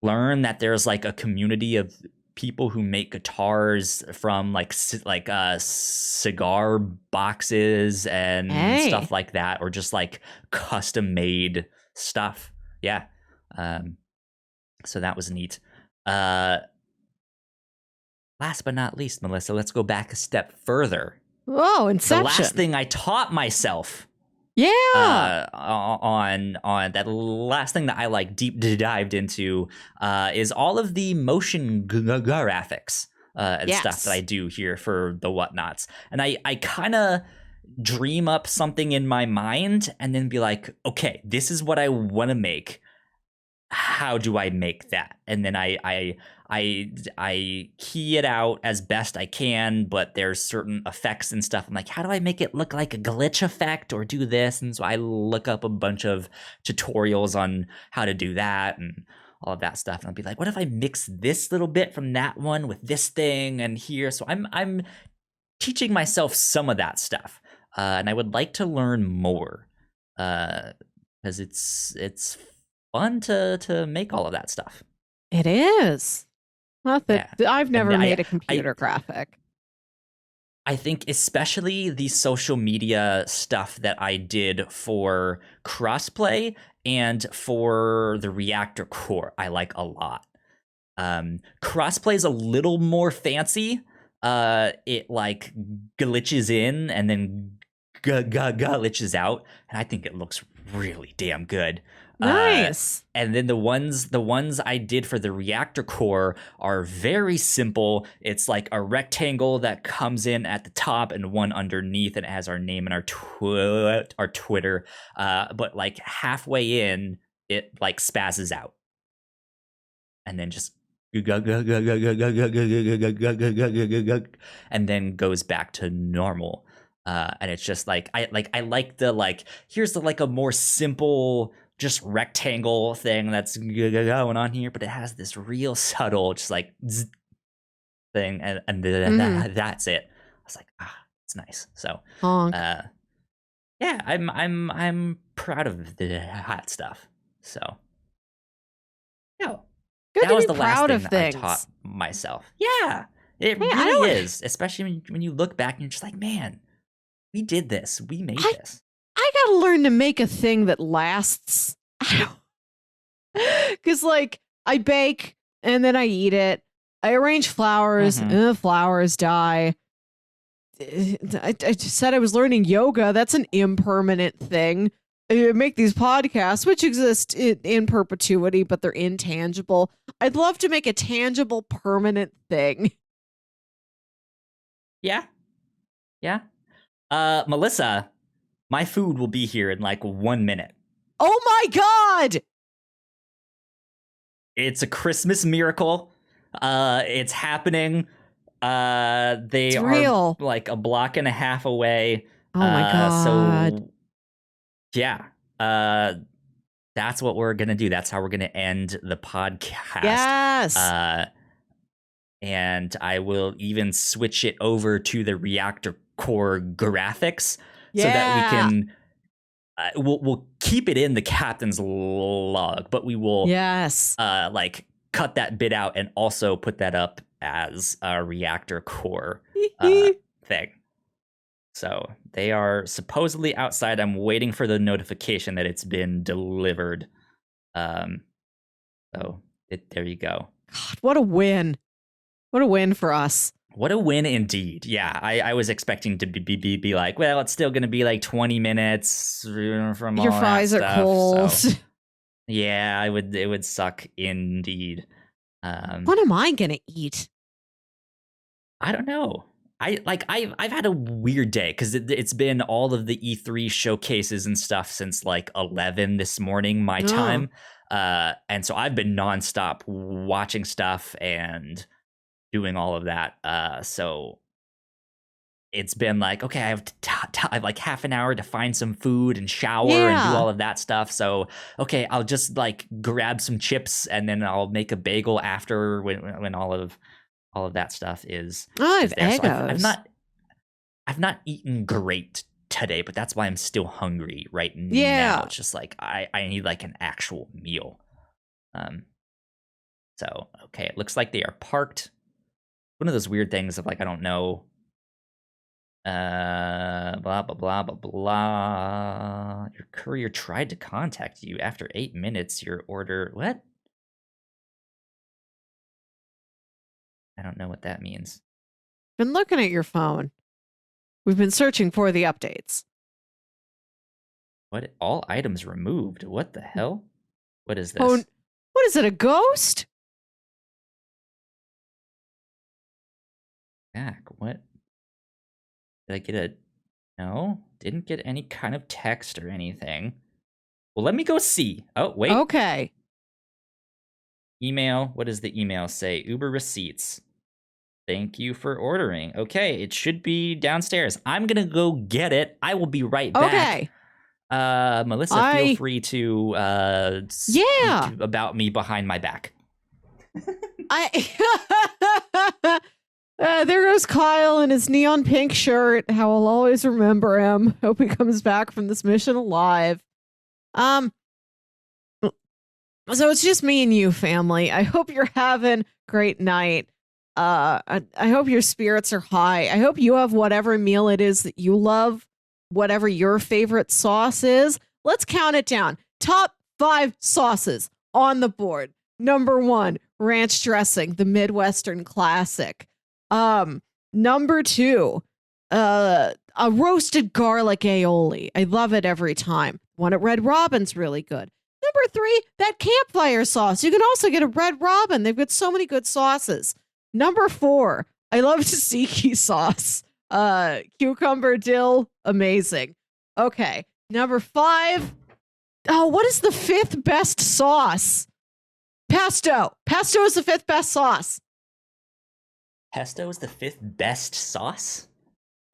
Speaker 1: learn that there's like a community of people who make guitars from like cigar boxes and stuff like that, or just like custom made stuff. Yeah. So that was neat. Last but not least, Melissa, let's go back a step further.
Speaker 2: Oh, Inception.
Speaker 1: The last thing I taught myself. On that last thing that I like deep dived into is all of the motion graphics and stuff that I do here for the Whatnauts. And I kind of dream up something in my mind and then be like, okay, this is what I want to make. How do I make that? And then I key it out as best I can, but there's certain effects and stuff. I'm like, how do I make it look like a glitch effect or do this? And so I look up a bunch of tutorials on how to do that and all of that stuff. And I'll be like, what if I mix this little bit from that one with this thing and here? So I'm teaching myself some of that stuff. And I would like to learn more because it's fun to make all of that stuff.
Speaker 2: It is. Not that I've never made a computer graphic.
Speaker 1: I think especially the social media stuff that I did for crossplay and for the reactor core, I like a lot. Crossplay is a little more fancy. It like glitches in and then glitches out, and I think it looks really damn good.
Speaker 2: Nice.
Speaker 1: And then the ones I did for the reactor core are very simple. It's like a rectangle that comes in at the top and one underneath, and it has our name and our Twitter. But like halfway in, it like spazzes out, and then just and then goes back to normal. And it's just like I like the like here's the like a more simple just rectangle thing that's going on here, but it has this real subtle just like thing, and that's it. I was like, it's nice. So yeah, I'm proud of the hot stuff. So yeah.
Speaker 2: Good
Speaker 1: that was
Speaker 2: to be
Speaker 1: the last
Speaker 2: proud
Speaker 1: thing
Speaker 2: of
Speaker 1: that
Speaker 2: things.
Speaker 1: I taught myself. Yeah, it
Speaker 2: Hey, I
Speaker 1: really
Speaker 2: don't-
Speaker 1: is. Especially when you look back and you're just like, man, we did this. We made this.
Speaker 2: I gotta learn to make a thing that lasts. Because, like, I bake and then I eat it. I arrange flowers, and the flowers die. I just said I was learning yoga. That's an impermanent thing. I make these podcasts, which exist in perpetuity, but they're intangible. I'd love to make a tangible, permanent thing.
Speaker 1: Yeah. Yeah. Melissa, my food will be here in like 1 minute.
Speaker 2: Oh my God!
Speaker 1: It's a Christmas miracle. It's happening. They are
Speaker 2: real.
Speaker 1: like a block and a half away.
Speaker 2: Oh my God.
Speaker 1: So yeah. That's what we're gonna do. That's how we're gonna end the podcast.
Speaker 2: Yes.
Speaker 1: And I will even switch it over to the reactor core graphics so that we can we'll keep it in the captain's log, but we will like cut that bit out and also put that up as a reactor core thing. So they are supposedly outside. I'm waiting for the notification that it's been delivered. So there you go.
Speaker 2: God, what a win. What a win for us.
Speaker 1: What a win indeed. Yeah, I was expecting to be like, well, it's still going to be like 20 minutes from all
Speaker 2: your fries
Speaker 1: that
Speaker 2: are
Speaker 1: stuff,
Speaker 2: cold.
Speaker 1: So. Yeah, it would suck indeed.
Speaker 2: What am I going to eat?
Speaker 1: I don't know. I've had a weird day because it's been all of the E3 showcases and stuff since like 11 this morning my time. And so I've been nonstop watching stuff and doing all of that. So it's been like, okay, I have I have like half an hour to find some food and shower and do all of that stuff. So, okay, I'll just like grab some chips and then I'll make a bagel after when all of that stuff is.
Speaker 2: Oh, I have
Speaker 1: there.
Speaker 2: Eggos.
Speaker 1: So I've not eaten great today, but that's why I'm still hungry right now.
Speaker 2: Yeah.
Speaker 1: It's just like I need like an actual meal. So okay, it looks like they are parked. One of those weird things of like, I don't know, blah, blah, blah, blah, blah. Your courier tried to contact you after 8 minutes. Your order, what? I don't know what that means.
Speaker 2: Been looking at your phone. We've been searching for the updates.
Speaker 1: What? All items removed. What the hell? What is this?
Speaker 2: Oh, what is it, a ghost?
Speaker 1: Back. What? Did I get a... No? Didn't get any kind of text or anything. Well, let me go see. Oh, wait.
Speaker 2: Okay.
Speaker 1: Email. What does the email say? Uber receipts. Thank you for ordering. Okay, it should be downstairs. I'm going to go get it. I will be right back.
Speaker 2: Okay.
Speaker 1: Melissa, feel free to speak about me behind my back.
Speaker 2: There goes Kyle in his neon pink shirt. How I'll always remember him. Hope he comes back from this mission alive. So it's just me and you, family. I hope you're having a great night. I hope your spirits are high. I hope you have whatever meal it is that you love, whatever your favorite sauce is. Let's count it down. Top 5 sauces on the board. Number 1, ranch dressing, the Midwestern classic. Number 2, a roasted garlic aioli. I love it every time. One at Red Robin's really good. Number 3, that campfire sauce. You can also get a Red Robin. They've got so many good sauces. Number 4, I love tzatziki sauce. Cucumber dill, amazing. Okay, number 5. Oh, what is the 5th best sauce? Pesto. Pesto is the 5th best sauce.
Speaker 1: Pesto is the 5th best sauce?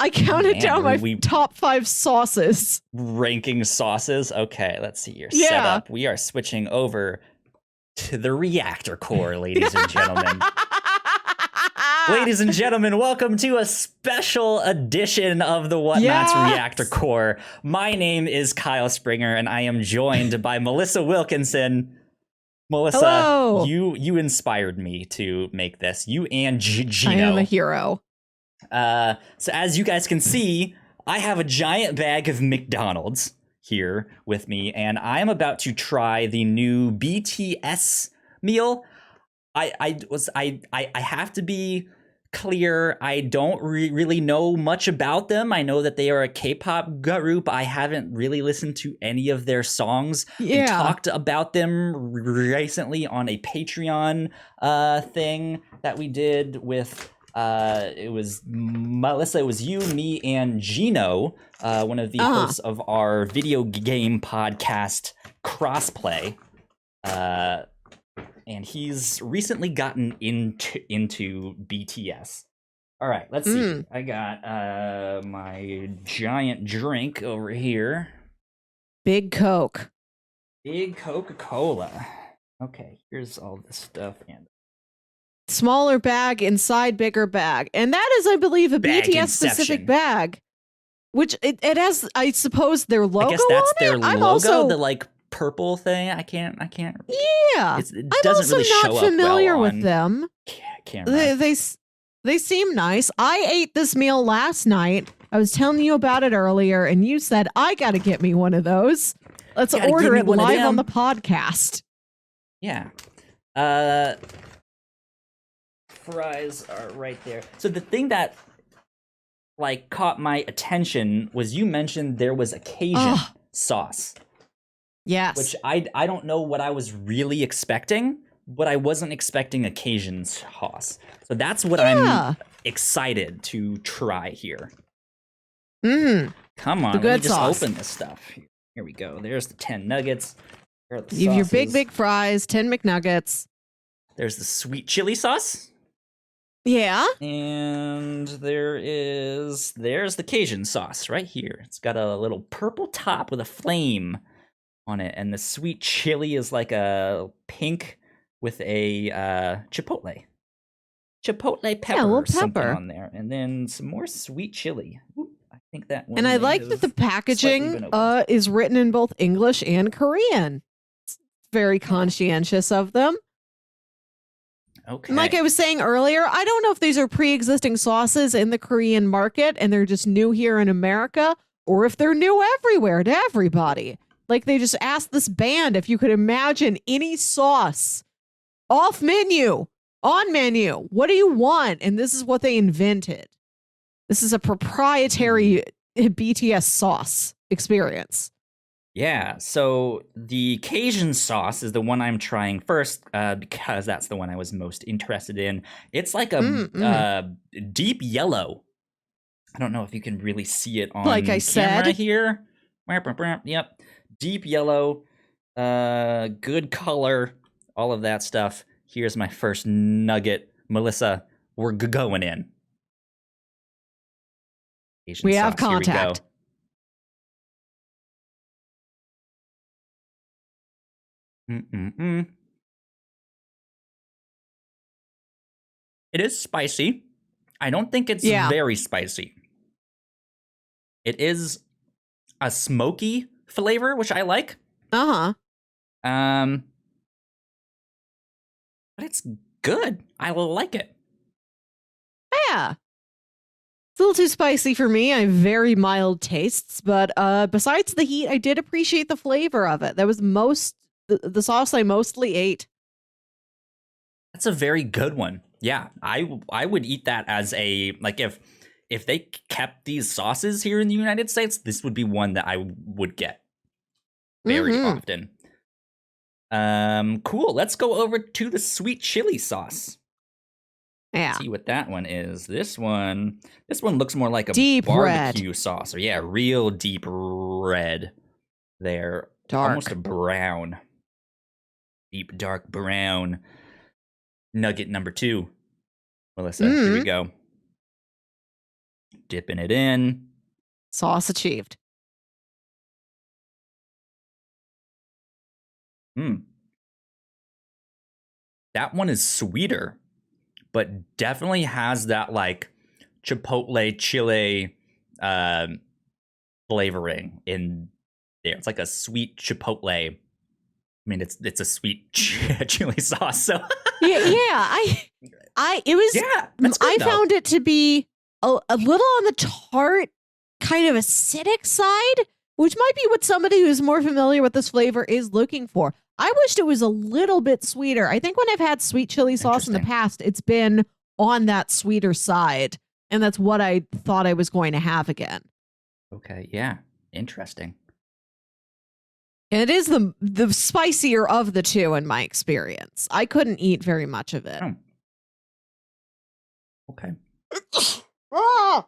Speaker 2: I counted down my top 5 sauces.
Speaker 1: Ranking sauces? Okay, let's see your
Speaker 2: Yeah.
Speaker 1: setup. We are switching over to the reactor core, ladies and gentlemen. Ladies and gentlemen, welcome to a special edition of the Whatnauts Reactor Core. My name is Kyle Springer, and I am joined by Melissa Wilkinson. Melissa,
Speaker 2: hello.
Speaker 1: You inspired me to make this. You and Gino.
Speaker 2: I am a hero.
Speaker 1: So as you guys can see, I have a giant bag of McDonald's here with me, and I am about to try the new BTS meal. I have to be clear. I don't really know much about them. I know that they are a K-pop group. I haven't really listened to any of their songs.
Speaker 2: Yeah.
Speaker 1: We talked about them recently on a Patreon thing that we did with it was Melissa, it was you, me, and Gino, one of the hosts of our video game podcast Crossplay. And he's recently gotten into BTS. All right, let's see. I got my giant drink over here.
Speaker 2: Big Coke.
Speaker 1: Big Coca-Cola. Okay, here's all this stuff. And
Speaker 2: Smaller bag inside bigger bag. And that is, I believe, a BTS specific bag. Which it has, I suppose, their logo on it.
Speaker 1: I guess that's their logo,
Speaker 2: also,
Speaker 1: the like purple thing. I can't.
Speaker 2: Yeah.
Speaker 1: It
Speaker 2: I'm
Speaker 1: doesn't
Speaker 2: also
Speaker 1: really show
Speaker 2: not
Speaker 1: up
Speaker 2: familiar
Speaker 1: well
Speaker 2: with
Speaker 1: on
Speaker 2: them.
Speaker 1: camera.
Speaker 2: They seem nice. I ate this meal last night. I was telling you about it earlier, and you said, I got to get me one of those. Let's order it live on the podcast.
Speaker 1: Yeah. Fries are right there. So the thing that like caught my attention was you mentioned there was a Cajun sauce.
Speaker 2: Yes.
Speaker 1: Which I don't know what I was really expecting, but I wasn't expecting a Cajun sauce. So that's what I'm excited to try here. Come on, let me just open this stuff. Here we go. There's the 10 nuggets.
Speaker 2: You have your big fries, 10 McNuggets.
Speaker 1: There's the sweet chili sauce.
Speaker 2: Yeah.
Speaker 1: And there's the Cajun sauce right here. It's got a little purple top with a flame on it, and the sweet chili is like a pink with a chipotle pepper or something on there, and then some more sweet chili. Ooh, I think that one.
Speaker 2: And I like that the packaging is written in both English and Korean. It's very conscientious of them.
Speaker 1: Okay.
Speaker 2: And like I was saying earlier, I don't know if these are pre-existing sauces in the Korean market and they're just new here in America, or if they're new everywhere to everybody. Like they just asked this band if you could imagine any sauce off menu, on menu. What do you want? And this is what they invented. This is a proprietary BTS sauce experience.
Speaker 1: Yeah, so the Cajun sauce is the one I'm trying first because that's the one I was most interested in. It's like a deep yellow. I don't know if you can really see it on camera here. Yep, deep yellow, good color, all of that stuff. Here's my first nugget. Melissa, we're going in. Asian
Speaker 2: we
Speaker 1: sauce.
Speaker 2: have contact.
Speaker 1: Here we go. It is spicy. I don't think it's very spicy. It is a smoky flavor, which I like.
Speaker 2: But
Speaker 1: it's good. I will like it.
Speaker 2: Yeah. It's a little too spicy for me. I have very mild tastes, but besides the heat, I did appreciate the flavor of it. That was the sauce I mostly ate.
Speaker 1: That's a very good one. Yeah, I would eat that as a, like, if they kept these sauces here in the United States, this would be one that I would get very often. Cool. Let's go over to the sweet chili sauce.
Speaker 2: Yeah.
Speaker 1: See what that one is. This one looks more like a
Speaker 2: Deep
Speaker 1: barbecue
Speaker 2: red.
Speaker 1: sauce. Or yeah, real deep red. There,
Speaker 2: Dark.
Speaker 1: almost a brown, deep dark brown. Nugget number 2, Melissa. Here we go. Dipping it in.
Speaker 2: Sauce achieved.
Speaker 1: That one is sweeter, but definitely has that like chipotle chile flavoring in there. It's like a sweet chipotle. I mean, it's a sweet chili sauce. So
Speaker 2: I found it to be a little on the tart, kind of acidic side, which might be what somebody who's more familiar with this flavor is looking for. I wished it was a little bit sweeter. I think when I've had sweet chili sauce in the past, it's been on that sweeter side, and that's what I thought I was going to have again.
Speaker 1: Okay, yeah, interesting.
Speaker 2: And it is the spicier of the two in my experience. I couldn't eat very much of it.
Speaker 1: Oh. Okay.
Speaker 2: Ah!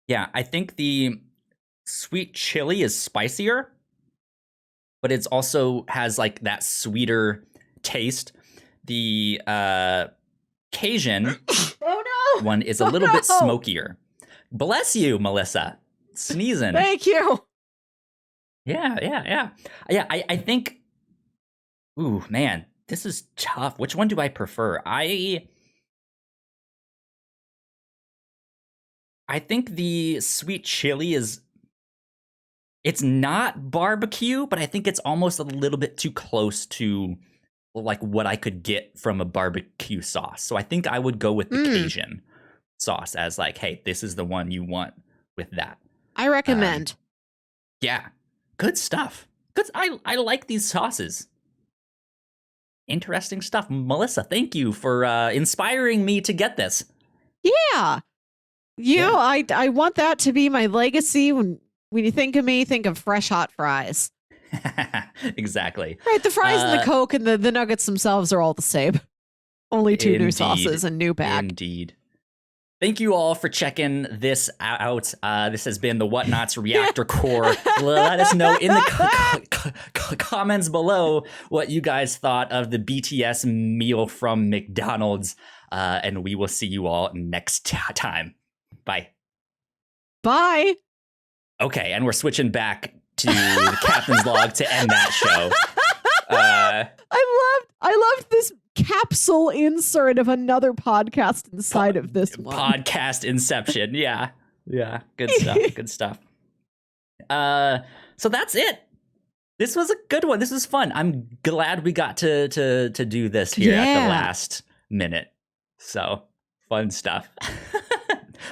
Speaker 1: Yeah, I think the sweet chili is spicier, but it's also has like that sweeter taste. The Cajun one is a little bit smokier. Bless you, Melissa. Sneezing.
Speaker 2: Thank you.
Speaker 1: Yeah. I think. Ooh, man, this is tough. Which one do I prefer? I think the sweet chili is. It's not barbecue, but I think it's almost a little bit too close to like what I could get from a barbecue sauce. So I think I would go with the Cajun sauce as like, hey, this is the one you want with that.
Speaker 2: I recommend.
Speaker 1: Yeah, good stuff. Good. I like these sauces. Interesting stuff. Melissa, thank you for inspiring me to get this.
Speaker 2: Yeah. You know, I want that to be my legacy. When you think of me, think of fresh hot fries.
Speaker 1: Exactly.
Speaker 2: Right, the fries and the Coke and the nuggets themselves are all the same. Only two new sauces and new back.
Speaker 1: Indeed. Thank you all for checking this out. This has been the Whatnauts Reactor Core. Let us know in the comments below what you guys thought of the BTS meal from McDonald's. And we will see you all next time. Bye.
Speaker 2: Bye.
Speaker 1: Okay, and we're switching back to the Captain's Log to end that show.
Speaker 2: I loved this capsule insert of another podcast inside of this one.
Speaker 1: Podcast Inception. Yeah. Good stuff. Good stuff. So that's it. This was a good one. This was fun. I'm glad we got to do this here at the last minute. So fun stuff.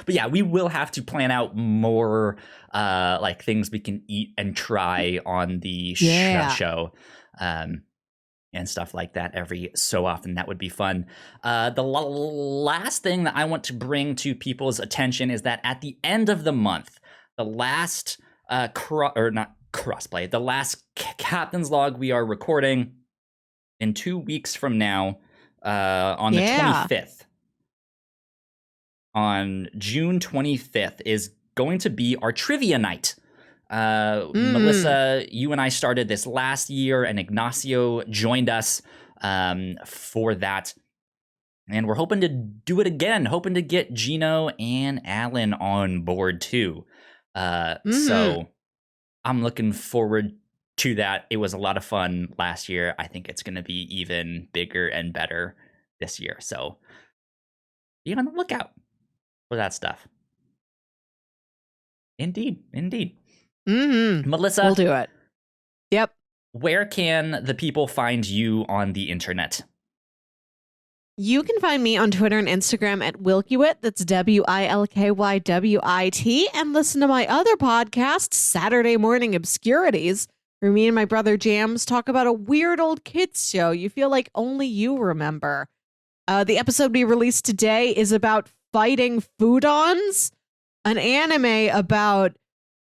Speaker 1: But yeah, we will have to plan out more like things we can eat and try on the show. And stuff like that every so often. That would be fun. The last thing that I want to bring to people's attention is that at the end of the month, the last the last Captain's Log we are recording in 2 weeks from now on the 25th. On June 25th is going to be our trivia night. Melissa, you and I started this last year, and Ignacio joined us for that. And we're hoping to do it again, hoping to get Gino and Alan on board too. So I'm looking forward to that. It was a lot of fun last year. I think it's going to be even bigger and better this year. So be on the lookout for that stuff. Indeed. Melissa,
Speaker 2: we'll do it. Yep.
Speaker 1: Where can the people find you on the internet?
Speaker 2: You can find me on Twitter and Instagram at Wilkywit. That's WILKYWIT. And listen to my other podcast, Saturday Morning Obscurities, where me and my brother Jams talk about a weird old kids show you feel like only you remember. The episode we released today is about fighting foodons, an anime about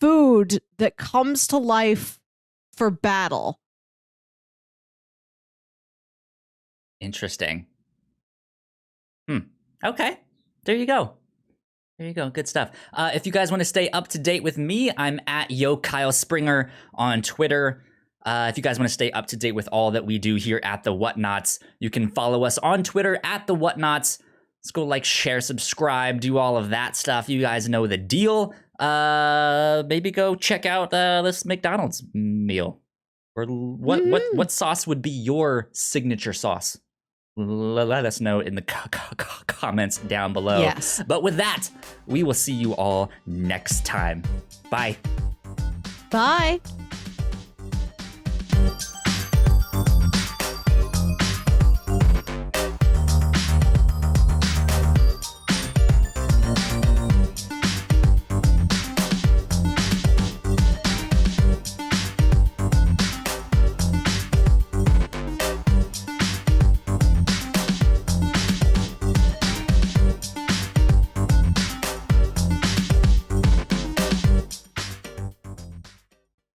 Speaker 2: food that comes to life for battle.
Speaker 1: Interesting. Okay. There you go. Good stuff. If you guys want to stay up to date with me, I'm at Yo Kyle Springer on Twitter. If you guys want to stay up to date with all that we do here at the Whatnauts, you can follow us on Twitter at the Whatnauts. Let's go like, share, subscribe, do all of that stuff. You guys know the deal. Maybe go check out this McDonald's meal. Or what sauce would be your signature sauce? Let us know in the comments down below.
Speaker 2: Yes.
Speaker 1: But with that, we will see you all next time. Bye.
Speaker 2: Bye.